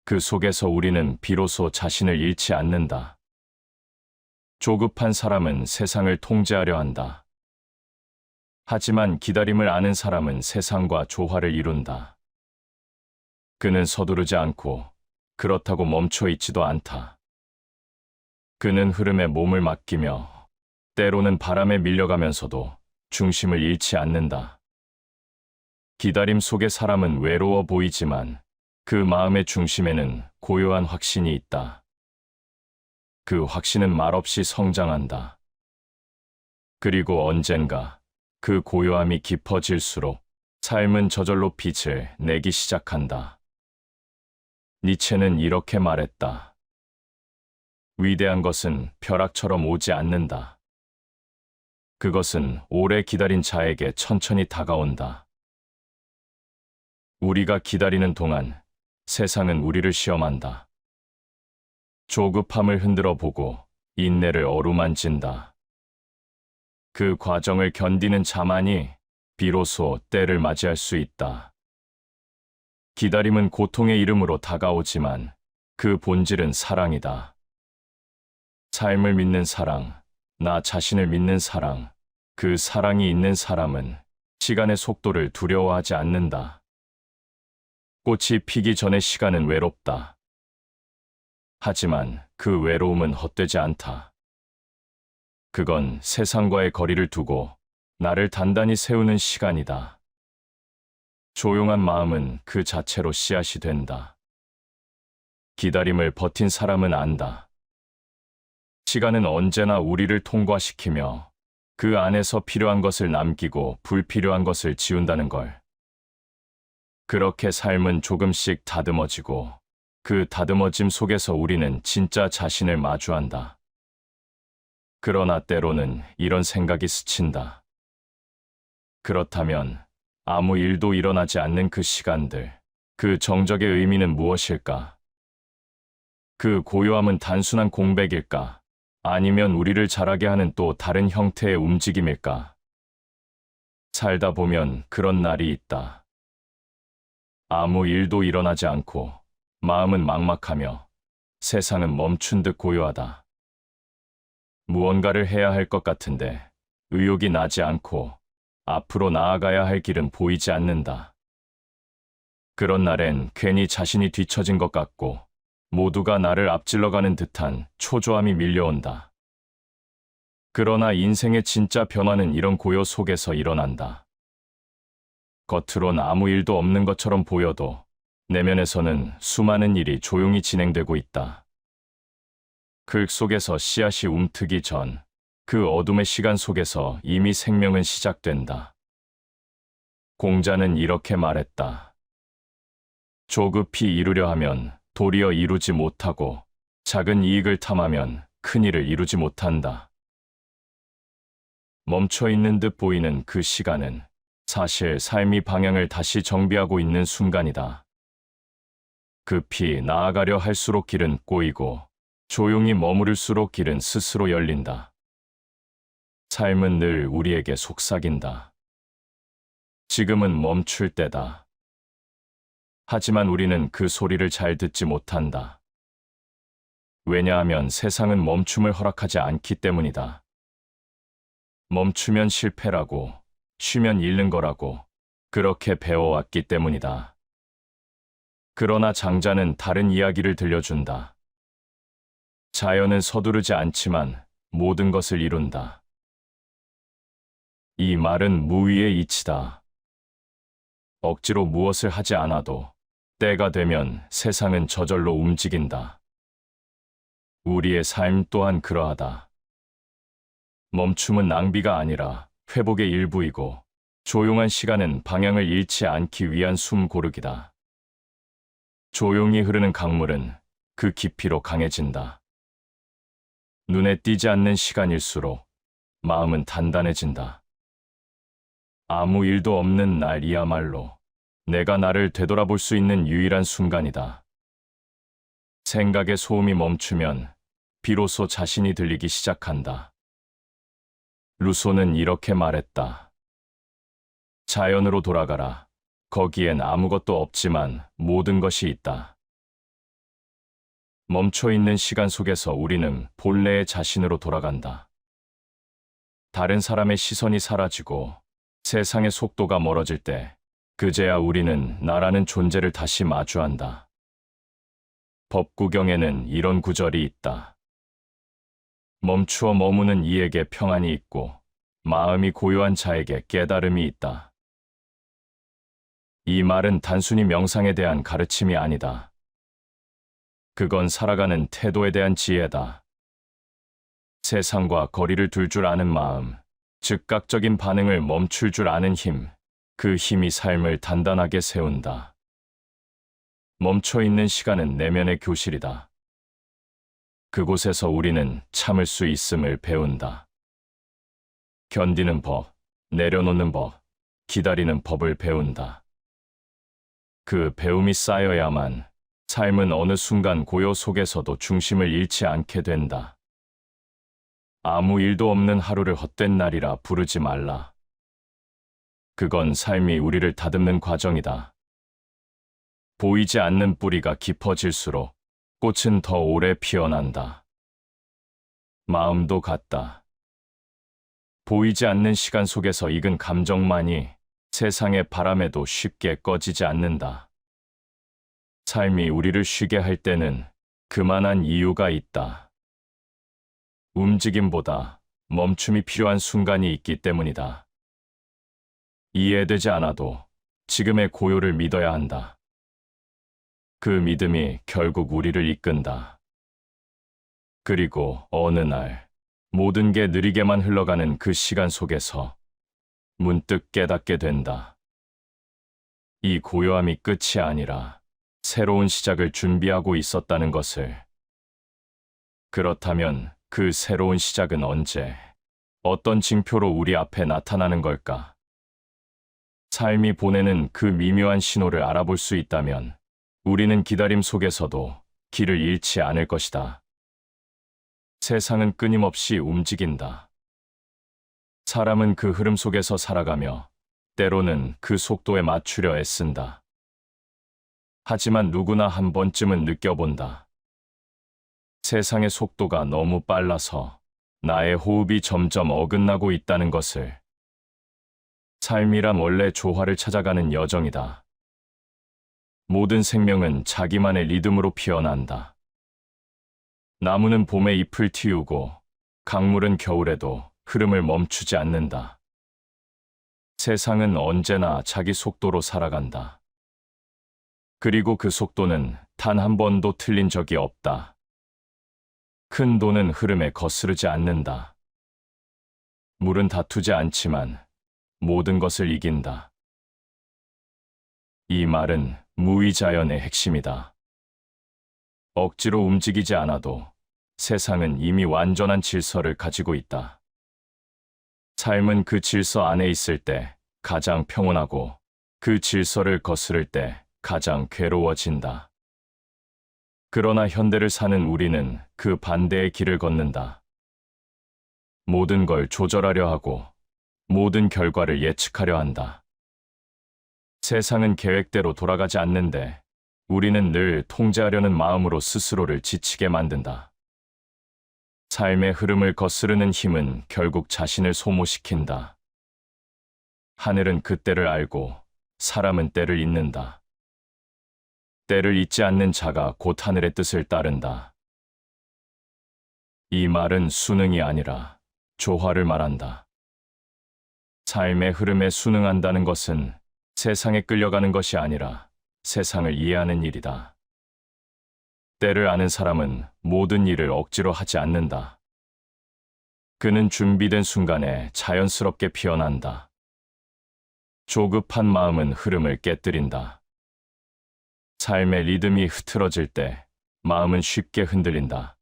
S1: 그 속에서 우리는 비로소 자신을 잃지 않는다. 조급한 사람은 세상을 통제하려 한다. 하지만 기다림을 아는 사람은 세상과 조화를 이룬다. 그는 서두르지 않고 그렇다고 멈춰 있지도 않다. 그는 흐름에 몸을 맡기며 때로는 바람에 밀려가면서도 중심을 잃지 않는다. 기다림 속의 사람은 외로워 보이지만 그 마음의 중심에는 고요한 확신이 있다. 그 확신은 말없이 성장한다. 그리고 언젠가 그 고요함이 깊어질수록 삶은 저절로 빛을 내기 시작한다. 니체는 이렇게 말했다. 위대한 것은 벼락처럼 오지 않는다. 그것은 오래 기다린 자에게 천천히 다가온다. 우리가 기다리는 동안 세상은 우리를 시험한다. 조급함을 흔들어 보고 인내를 어루만진다. 그 과정을 견디는 자만이 비로소 때를 맞이할 수 있다. 기다림은 고통의 이름으로 다가오지만 그 본질은 사랑이다. 삶을 믿는 사랑, 나 자신을 믿는 사랑, 그 사랑이 있는 사람은 시간의 속도를 두려워하지 않는다. 꽃이 피기 전의 시간은 외롭다. 하지만 그 외로움은 헛되지 않다. 그건 세상과의 거리를 두고 나를 단단히 세우는 시간이다. 조용한 마음은 그 자체로 씨앗이 된다. 기다림을 버틴 사람은 안다. 시간은 언제나 우리를 통과시키며 그 안에서 필요한 것을 남기고 불필요한 것을 지운다는 걸. 그렇게 삶은 조금씩 다듬어지고 그 다듬어짐 속에서 우리는 진짜 자신을 마주한다. 그러나 때로는 이런 생각이 스친다. 그렇다면 아무 일도 일어나지 않는 그 시간들, 그 정적의 의미는 무엇일까? 그 고요함은 단순한 공백일까? 아니면 우리를 자라게 하는 또 다른 형태의 움직임일까? 살다 보면 그런 날이 있다. 아무 일도 일어나지 않고 마음은 막막하며 세상은 멈춘 듯 고요하다. 무언가를 해야 할 것 같은데 의욕이 나지 않고 앞으로 나아가야 할 길은 보이지 않는다. 그런 날엔 괜히 자신이 뒤처진 것 같고 모두가 나를 앞질러가는 듯한 초조함이 밀려온다. 그러나 인생의 진짜 변화는 이런 고요 속에서 일어난다. 겉으론 아무 일도 없는 것처럼 보여도 내면에서는 수많은 일이 조용히 진행되고 있다. 흙 속에서 씨앗이 움트기 전 그 어둠의 시간 속에서 이미 생명은 시작된다. 공자는 이렇게 말했다. 조급히 이루려 하면 도리어 이루지 못하고 작은 이익을 탐하면 큰 일을 이루지 못한다. 멈춰 있는 듯 보이는 그 시간은 사실 삶이 방향을 다시 정비하고 있는 순간이다. 급히 나아가려 할수록 길은 꼬이고 조용히 머무를수록 길은 스스로 열린다. 삶은 늘 우리에게 속삭인다. 지금은 멈출 때다. 하지만 우리는 그 소리를 잘 듣지 못한다. 왜냐하면 세상은 멈춤을 허락하지 않기 때문이다. 멈추면 실패라고, 쉬면 잃는 거라고 그렇게 배워왔기 때문이다. 그러나 장자는 다른 이야기를 들려준다. 자연은 서두르지 않지만 모든 것을 이룬다. 이 말은 무위의 이치다. 억지로 무엇을 하지 않아도 때가 되면 세상은 저절로 움직인다. 우리의 삶 또한 그러하다. 멈춤은 낭비가 아니라 회복의 일부이고 조용한 시간은 방향을 잃지 않기 위한 숨 고르기다. 조용히 흐르는 강물은 그 깊이로 강해진다. 눈에 띄지 않는 시간일수록 마음은 단단해진다. 아무 일도 없는 날이야말로 내가 나를 되돌아볼 수 있는 유일한 순간이다. 생각의 소음이 멈추면 비로소 자신이 들리기 시작한다. 루소는 이렇게 말했다. 자연으로 돌아가라. 거기엔 아무것도 없지만 모든 것이 있다. 멈춰 있는 시간 속에서 우리는 본래의 자신으로 돌아간다. 다른 사람의 시선이 사라지고 세상의 속도가 멀어질 때 그제야 우리는 나라는 존재를 다시 마주한다. 법구경에는 이런 구절이 있다. 멈추어 머무는 이에게 평안이 있고 마음이 고요한 자에게 깨달음이 있다. 이 말은 단순히 명상에 대한 가르침이 아니다. 그건 살아가는 태도에 대한 지혜다. 세상과 거리를 둘 줄 아는 마음, 즉각적인 반응을 멈출 줄 아는 힘, 그 힘이 삶을 단단하게 세운다. 멈춰 있는 시간은 내면의 교실이다. 그곳에서 우리는 참을 수 있음을 배운다. 견디는 법, 내려놓는 법, 기다리는 법을 배운다. 그 배움이 쌓여야만 삶은 어느 순간 고요 속에서도 중심을 잃지 않게 된다. 아무 일도 없는 하루를 헛된 날이라 부르지 말라. 그건 삶이 우리를 다듬는 과정이다. 보이지 않는 뿌리가 깊어질수록 꽃은 더 오래 피어난다. 마음도 같다. 보이지 않는 시간 속에서 익은 감정만이 세상의 바람에도 쉽게 꺼지지 않는다. 삶이 우리를 쉬게 할 때는 그만한 이유가 있다. 움직임보다 멈춤이 필요한 순간이 있기 때문이다. 이해되지 않아도 지금의 고요를 믿어야 한다. 그 믿음이 결국 우리를 이끈다. 그리고 어느 날 모든 게 느리게만 흘러가는 그 시간 속에서 문득 깨닫게 된다. 이 고요함이 끝이 아니라 새로운 시작을 준비하고 있었다는 것을. 그렇다면 그 새로운 시작은 언제, 어떤 징표로 우리 앞에 나타나는 걸까? 삶이 보내는 그 미묘한 신호를 알아볼 수 있다면 우리는 기다림 속에서도 길을 잃지 않을 것이다. 세상은 끊임없이 움직인다. 사람은 그 흐름 속에서 살아가며 때로는 그 속도에 맞추려 애쓴다. 하지만 누구나 한 번쯤은 느껴본다. 세상의 속도가 너무 빨라서 나의 호흡이 점점 어긋나고 있다는 것을. 삶이란 원래 조화를 찾아가는 여정이다. 모든 생명은 자기만의 리듬으로 피어난다. 나무는 봄에 잎을 틔우고 강물은 겨울에도 흐름을 멈추지 않는다. 세상은 언제나 자기 속도로 살아간다. 그리고 그 속도는 단 한 번도 틀린 적이 없다. 큰 돈은 흐름에 거스르지 않는다. 물은 다투지 않지만 모든 것을 이긴다. 이 말은 무의자연의 핵심이다. 억지로 움직이지 않아도 세상은 이미 완전한 질서를 가지고 있다. 삶은 그 질서 안에 있을 때 가장 평온하고 그 질서를 거스를 때 가장 괴로워진다. 그러나 현대를 사는 우리는 그 반대의 길을 걷는다. 모든 걸 조절하려 하고 모든 결과를 예측하려 한다. 세상은 계획대로 돌아가지 않는데 우리는 늘 통제하려는 마음으로 스스로를 지치게 만든다. 삶의 흐름을 거스르는 힘은 결국 자신을 소모시킨다. 하늘은 그 때를 알고 사람은 때를 잇는다. 때를 잇지 않는 자가 곧 하늘의 뜻을 따른다. 이 말은 순응이 아니라 조화를 말한다. 삶의 흐름에 순응한다는 것은 세상에 끌려가는 것이 아니라 세상을 이해하는 일이다. 때를 아는 사람은 모든 일을 억지로 하지 않는다. 그는 준비된 순간에 자연스럽게 피어난다. 조급한 마음은 흐름을 깨뜨린다. 삶의 리듬이 흐트러질 때 마음은 쉽게 흔들린다.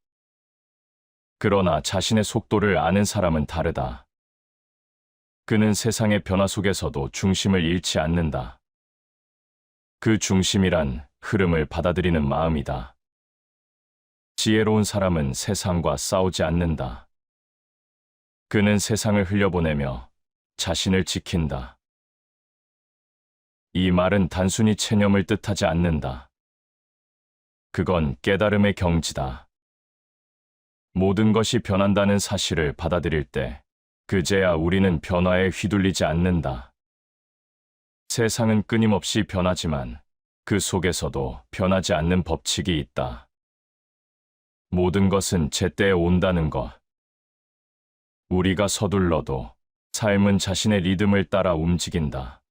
S1: 그러나 자신의 속도를 아는 사람은 다르다. 그는 세상의 변화 속에서도 중심을 잃지 않는다. 그 중심이란 흐름을 받아들이는 마음이다. 지혜로운 사람은 세상과 싸우지 않는다. 그는 세상을 흘려보내며 자신을 지킨다. 이 말은 단순히 체념을 뜻하지 않는다. 그건 깨달음의 경지다. 모든 것이 변한다는 사실을 받아들일 때 그제야 우리는 변화에 휘둘리지 않는다. 세상은 끊임없이 변하지만 그 속에서도 변하지 않는 법칙이 있다. 모든 것은 제때에 온다는 것. 우리가 서둘러도 삶은 자신의 리듬을 따라 움직인다.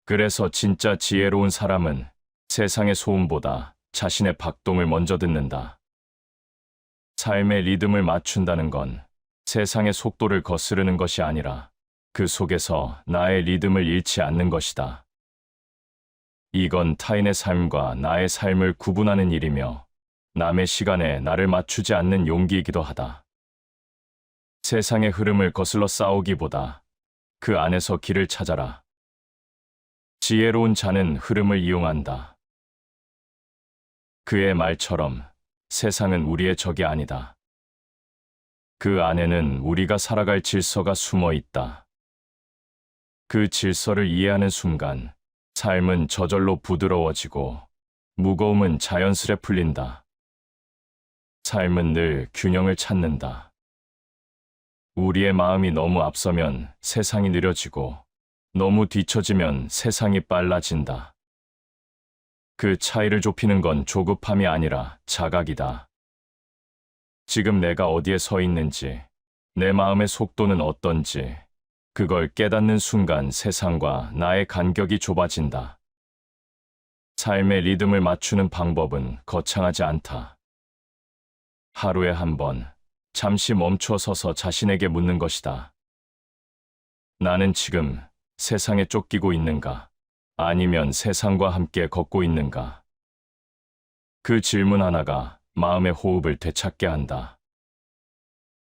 S1: 그래서 진짜 지혜로운 사람은 세상의 소음보다 자신의 박동을 먼저 듣는다. 삶의 리듬을 맞춘다는 건 세상의 속도를 거스르는 것이 아니라 그 속에서 나의 리듬을 잃지 않는 것이다. 이건 타인의 삶과 나의 삶을 구분하는 일이며 남의 시간에 나를 맞추지 않는 용기이기도 하다. 세상의 흐름을 거슬러 싸우기보다 그 안에서 길을 찾아라. 지혜로운 자는 흐름을 이용한다. 그의 말처럼 세상은 우리의 적이 아니다. 그 안에는 우리가 살아갈 질서가 숨어 있다. 그 질서를 이해하는 순간 삶은 저절로 부드러워지고 무거움은 자연스레 풀린다. 삶은 늘 균형을 찾는다. 우리의 마음이 너무 앞서면 세상이 느려지고 너무 뒤처지면 세상이 빨라진다. 그 차이를 좁히는 건 조급함이 아니라 자각이다. 지금 내가 어디에 서 있는지, 내 마음의 속도는 어떤지, 그걸 깨닫는 순간 세상과 나의 간격이 좁아진다. 삶의 리듬을 맞추는 방법은 거창하지 않다. 하루에 한 번, 잠시 멈춰 서서 자신에게 묻는 것이다. 나는 지금 세상에 쫓기고 있는가? 아니면 세상과 함께 걷고 있는가? 그 질문 하나가 마음의 호흡을 되찾게 한다.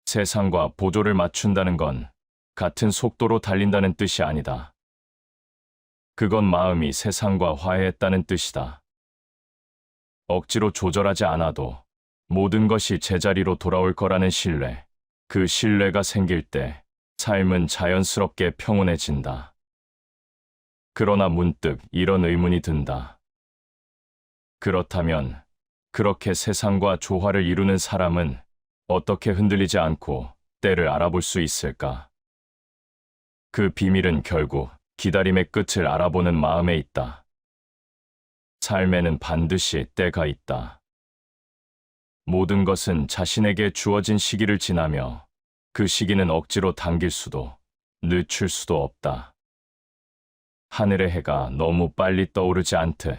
S1: 세상과 보조를 맞춘다는 건 같은 속도로 달린다는 뜻이 아니다. 그건 마음이 세상과 화해했다는 뜻이다. 억지로 조절하지 않아도 모든 것이 제자리로 돌아올 거라는 신뢰, 그 신뢰가 생길 때 삶은 자연스럽게 평온해진다. 그러나 문득 이런 의문이 든다. 그렇다면 그렇게 세상과 조화를 이루는 사람은 어떻게 흔들리지 않고 때를 알아볼 수 있을까? 그 비밀은 결국 기다림의 끝을 알아보는 마음에 있다. 삶에는 반드시 때가 있다. 모든 것은 자신에게 주어진 시기를 지나며 그 시기는 억지로 당길 수도 늦출 수도 없다. 하늘의 해가 너무 빨리 떠오르지 않듯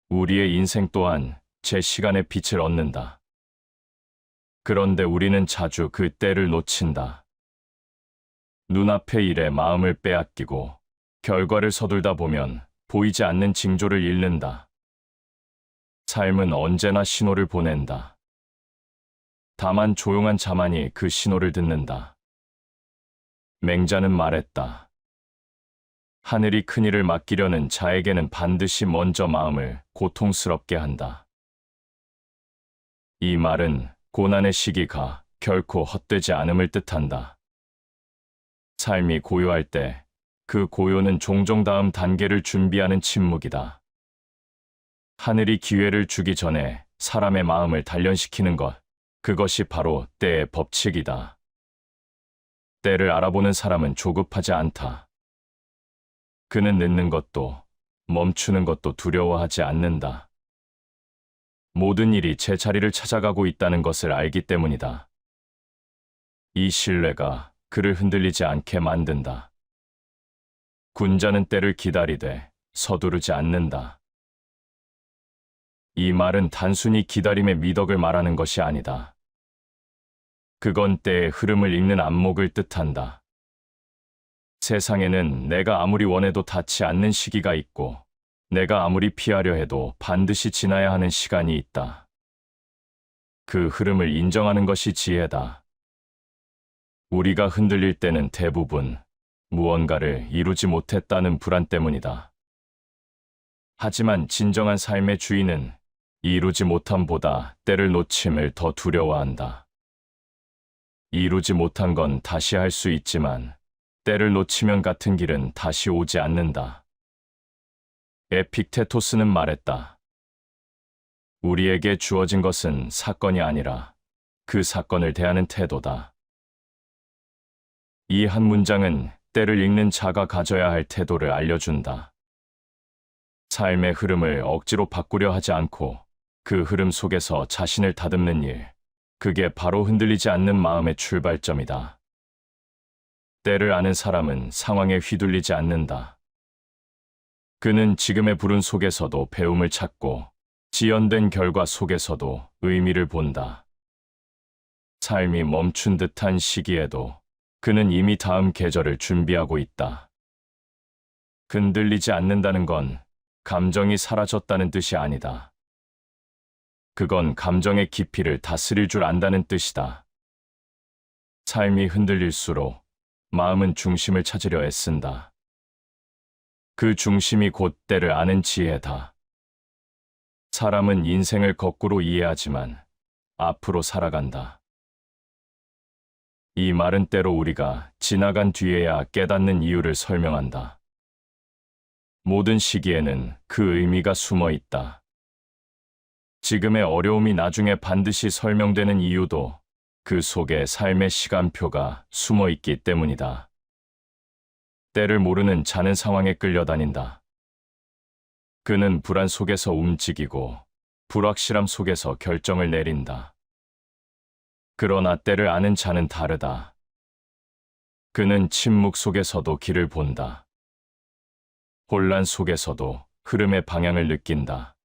S1: 우리의 인생 또한 제 시간의 빛을 얻는다. 그런데 우리는 자주 그 때를 놓친다. 눈앞의 일에 마음을 빼앗기고 결과를 서둘다 보면 보이지 않는 징조를 잃는다. 삶은 언제나 신호를 보낸다. 다만 조용한 자만이 그 신호를 듣는다. 맹자는 말했다. 하늘이 큰일을 맡기려는 자에게는 반드시 먼저 마음을 고통스럽게 한다. 이 말은 고난의 시기가 결코 헛되지 않음을 뜻한다. 삶이 고요할 때 그 고요는 종종 다음 단계를 준비하는 침묵이다. 하늘이 기회를 주기 전에 사람의 마음을 단련시키는 것, 그것이 바로 때의 법칙이다. 때를 알아보는 사람은 조급하지 않다. 그는 늦는 것도 멈추는 것도 두려워하지 않는다. 모든 일이 제 자리를 찾아가고 있다는 것을 알기 때문이다. 이 신뢰가 그를 흔들리지 않게 만든다. 군자는 때를 기다리되 서두르지 않는다. 이 말은 단순히 기다림의 미덕을 말하는 것이 아니다. 그건 때의 흐름을 읽는 안목을 뜻한다. 세상에는 내가 아무리 원해도 닿지 않는 시기가 있고 내가 아무리 피하려 해도 반드시 지나야 하는 시간이 있다. 그 흐름을 인정하는 것이 지혜다. 우리가 흔들릴 때는 대부분 무언가를 이루지 못했다는 불안 때문이다. 하지만 진정한 삶의 주인은 이루지 못함보다 때를 놓침을 더 두려워한다. 이루지 못한 건 다시 할 수 있지만 때를 놓치면 같은 길은 다시 오지 않는다. 에픽테토스는 말했다. 우리에게 주어진 것은 사건이 아니라 그 사건을 대하는 태도다. 이 한 문장은 때를 읽는 자가 가져야 할 태도를 알려준다. 삶의 흐름을 억지로 바꾸려 하지 않고 그 흐름 속에서 자신을 다듬는 일, 그게 바로 흔들리지 않는 마음의 출발점이다. 때를 아는 사람은 상황에 휘둘리지 않는다. 그는 지금의 불운 속에서도 배움을 찾고 지연된 결과 속에서도 의미를 본다. 삶이 멈춘 듯한 시기에도 그는 이미 다음 계절을 준비하고 있다. 흔들리지 않는다는 건 감정이 사라졌다는 뜻이 아니다. 그건 감정의 깊이를 다스릴 줄 안다는 뜻이다. 삶이 흔들릴수록 마음은 중심을 찾으려 애쓴다. 그 중심이 곧 때를 아는 지혜다. 사람은 인생을 거꾸로 이해하지만 앞으로 살아간다. 이 말은 때로 우리가 지나간 뒤에야 깨닫는 이유를 설명한다. 모든 시기에는 그 의미가 숨어 있다. 지금의 어려움이 나중에 반드시 설명되는 이유도 그 속에 삶의 시간표가 숨어 있기 때문이다. 때를 모르는 자는 상황에 끌려다닌다. 그는 불안 속에서 움직이고 불확실함 속에서 결정을 내린다. 그러나 때를 아는 자는 다르다. 그는 침묵 속에서도 길을 본다. 혼란 속에서도 흐름의 방향을 느낀다.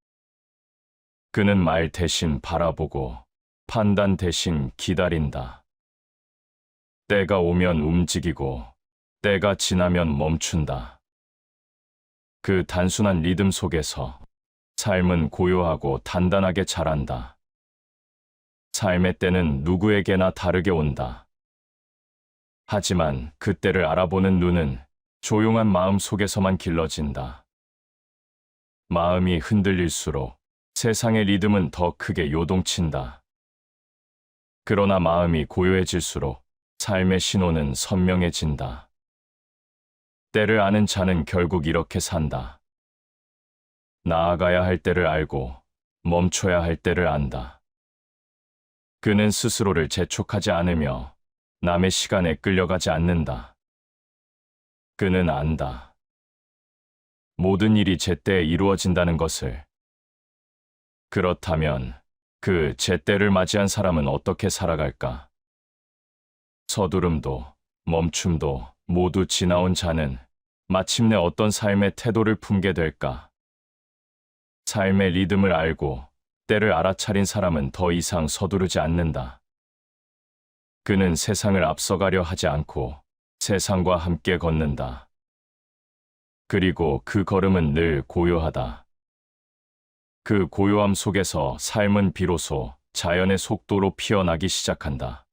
S1: 그는 말 대신 바라보고 판단 대신 기다린다. 때가 오면 움직이고 때가 지나면 멈춘다. 그 단순한 리듬 속에서 삶은 고요하고 단단하게 자란다. 삶의 때는 누구에게나 다르게 온다. 하지만 그 때를 알아보는 눈은 조용한 마음 속에서만 길러진다. 마음이 흔들릴수록 세상의 리듬은 더 크게 요동친다. 그러나 마음이 고요해질수록 삶의 신호는 선명해진다. 때를 아는 자는 결국 이렇게 산다. 나아가야 할 때를 알고 멈춰야 할 때를 안다. 그는 스스로를 재촉하지 않으며 남의 시간에 끌려가지 않는다. 그는 안다. 모든 일이 제때에 이루어진다는 것을. 그렇다면 그 제때를 맞이한 사람은 어떻게 살아갈까? 서두름도 멈춤도 모두 지나온 자는 마침내 어떤 삶의 태도를 품게 될까? 삶의 리듬을 알고 때를 알아차린 사람은 더 이상 서두르지 않는다. 그는 세상을 앞서가려 하지 않고 세상과 함께 걷는다. 그리고 그 걸음은 늘 고요하다. 그 고요함 속에서 삶은 비로소 자연의 속도로 피어나기 시작한다.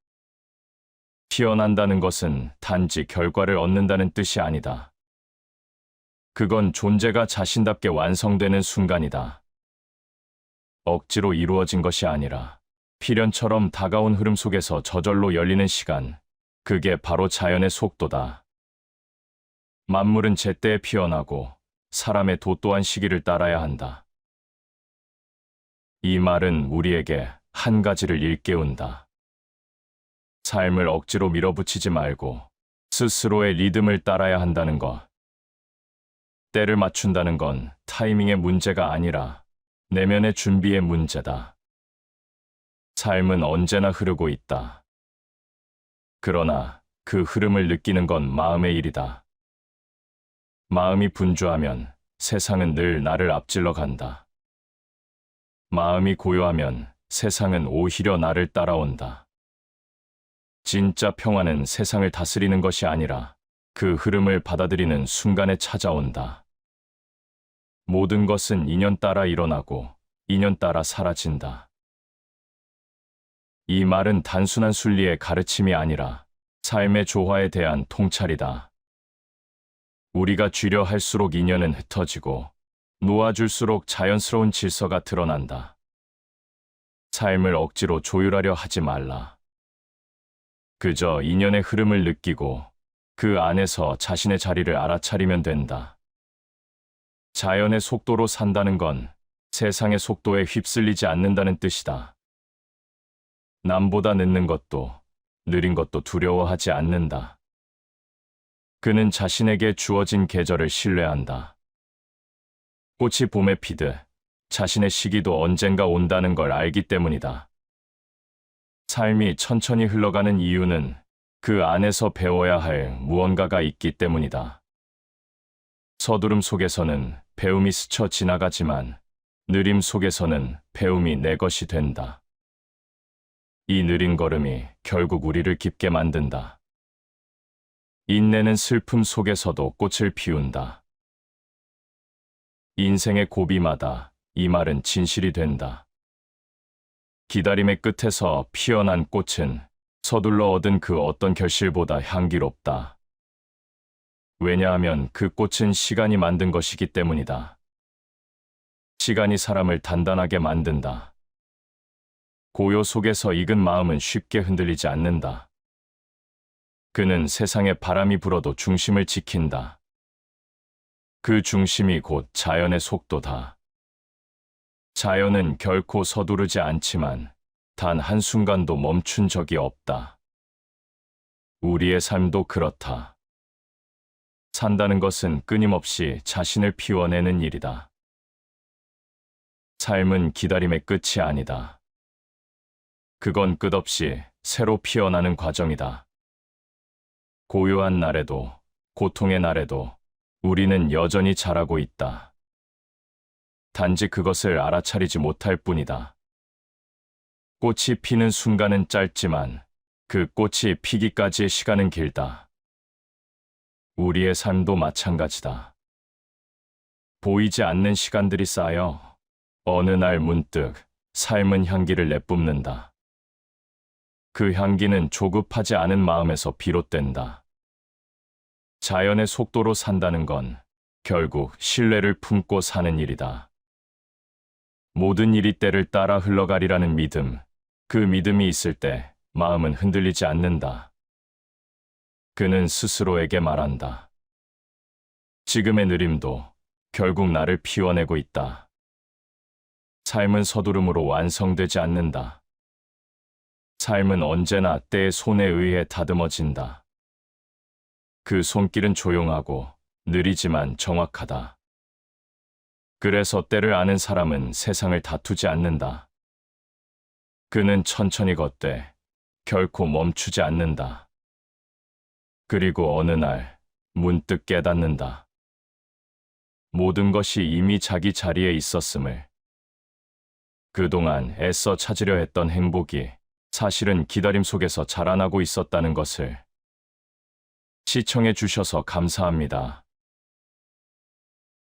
S1: 피어난다는 것은 단지 결과를 얻는다는 뜻이 아니다. 그건 존재가 자신답게 완성되는 순간이다. 억지로 이루어진 것이 아니라 필연처럼 다가온 흐름 속에서 저절로 열리는 시간, 그게 바로 자연의 속도다. 만물은 제때에 피어나고 사람의 도또한 시기를 따라야 한다. 이 말은 우리에게 한 가지를 일깨운다. 삶을 억지로 밀어붙이지 말고 스스로의 리듬을 따라야 한다는 것. 때를 맞춘다는 건 타이밍의 문제가 아니라 내면의 준비의 문제다. 삶은 언제나 흐르고 있다. 그러나 그 흐름을 느끼는 건 마음의 일이다. 마음이 분주하면 세상은 늘 나를 앞질러 간다. 마음이 고요하면 세상은 오히려 나를 따라온다. 진짜 평화는 세상을 다스리는 것이 아니라 그 흐름을 받아들이는 순간에 찾아온다. 모든 것은 인연 따라 일어나고 인연 따라 사라진다. 이 말은 단순한 순리의 가르침이 아니라 삶의 조화에 대한 통찰이다. 우리가 쥐려 할수록 인연은 흩어지고 놓아줄수록 자연스러운 질서가 드러난다. 삶을 억지로 조율하려 하지 말라. 그저 인연의 흐름을 느끼고 그 안에서 자신의 자리를 알아차리면 된다. 자연의 속도로 산다는 건 세상의 속도에 휩쓸리지 않는다는 뜻이다. 남보다 늦는 것도 느린 것도 두려워하지 않는다. 그는 자신에게 주어진 계절을 신뢰한다. 꽃이 봄에 피듯 자신의 시기도 언젠가 온다는 걸 알기 때문이다. 삶이 천천히 흘러가는 이유는 그 안에서 배워야 할 무언가가 있기 때문이다. 서두름 속에서는 배움이 스쳐 지나가지만 느림 속에서는 배움이 내 것이 된다. 이 느린 걸음이 결국 우리를 깊게 만든다. 인내는 슬픔 속에서도 꽃을 피운다. 인생의 고비마다 이 말은 진실이 된다. 기다림의 끝에서 피어난 꽃은 서둘러 얻은 그 어떤 결실보다 향기롭다. 왜냐하면 그 꽃은 시간이 만든 것이기 때문이다. 시간이 사람을 단단하게 만든다. 고요 속에서 익은 마음은 쉽게 흔들리지 않는다. 그는 세상에 바람이 불어도 중심을 지킨다. 그 중심이 곧 자연의 속도다. 자연은 결코 서두르지 않지만 단 한순간도 멈춘 적이 없다. 우리의 삶도 그렇다. 산다는 것은 끊임없이 자신을 피워내는 일이다. 삶은 기다림의 끝이 아니다. 그건 끝없이 새로 피어나는 과정이다. 고요한 날에도, 고통의 날에도 우리는 여전히 자라고 있다. 단지 그것을 알아차리지 못할 뿐이다. 꽃이 피는 순간은 짧지만 그 꽃이 피기까지의 시간은 길다. 우리의 삶도 마찬가지다. 보이지 않는 시간들이 쌓여 어느 날 문득 삶은 향기를 내뿜는다. 그 향기는 조급하지 않은 마음에서 비롯된다. 자연의 속도로 산다는 건 결국 신뢰를 품고 사는 일이다. 모든 일이 때를 따라 흘러가리라는 믿음, 그 믿음이 있을 때 마음은 흔들리지 않는다. 그는 스스로에게 말한다. 지금의 느림도 결국 나를 피워내고 있다. 삶은 서두름으로 완성되지 않는다. 삶은 언제나 때의 손에 의해 다듬어진다. 그 손길은 조용하고 느리지만 정확하다. 그래서 때를 아는 사람은 세상을 다투지 않는다. 그는 천천히 걷되 결코 멈추지 않는다. 그리고 어느 날 문득 깨닫는다. 모든 것이 이미 자기 자리에 있었음을. 그동안 애써 찾으려 했던 행복이 사실은 기다림 속에서 자라나고 있었다는 것을. 시청해 주셔서 감사합니다.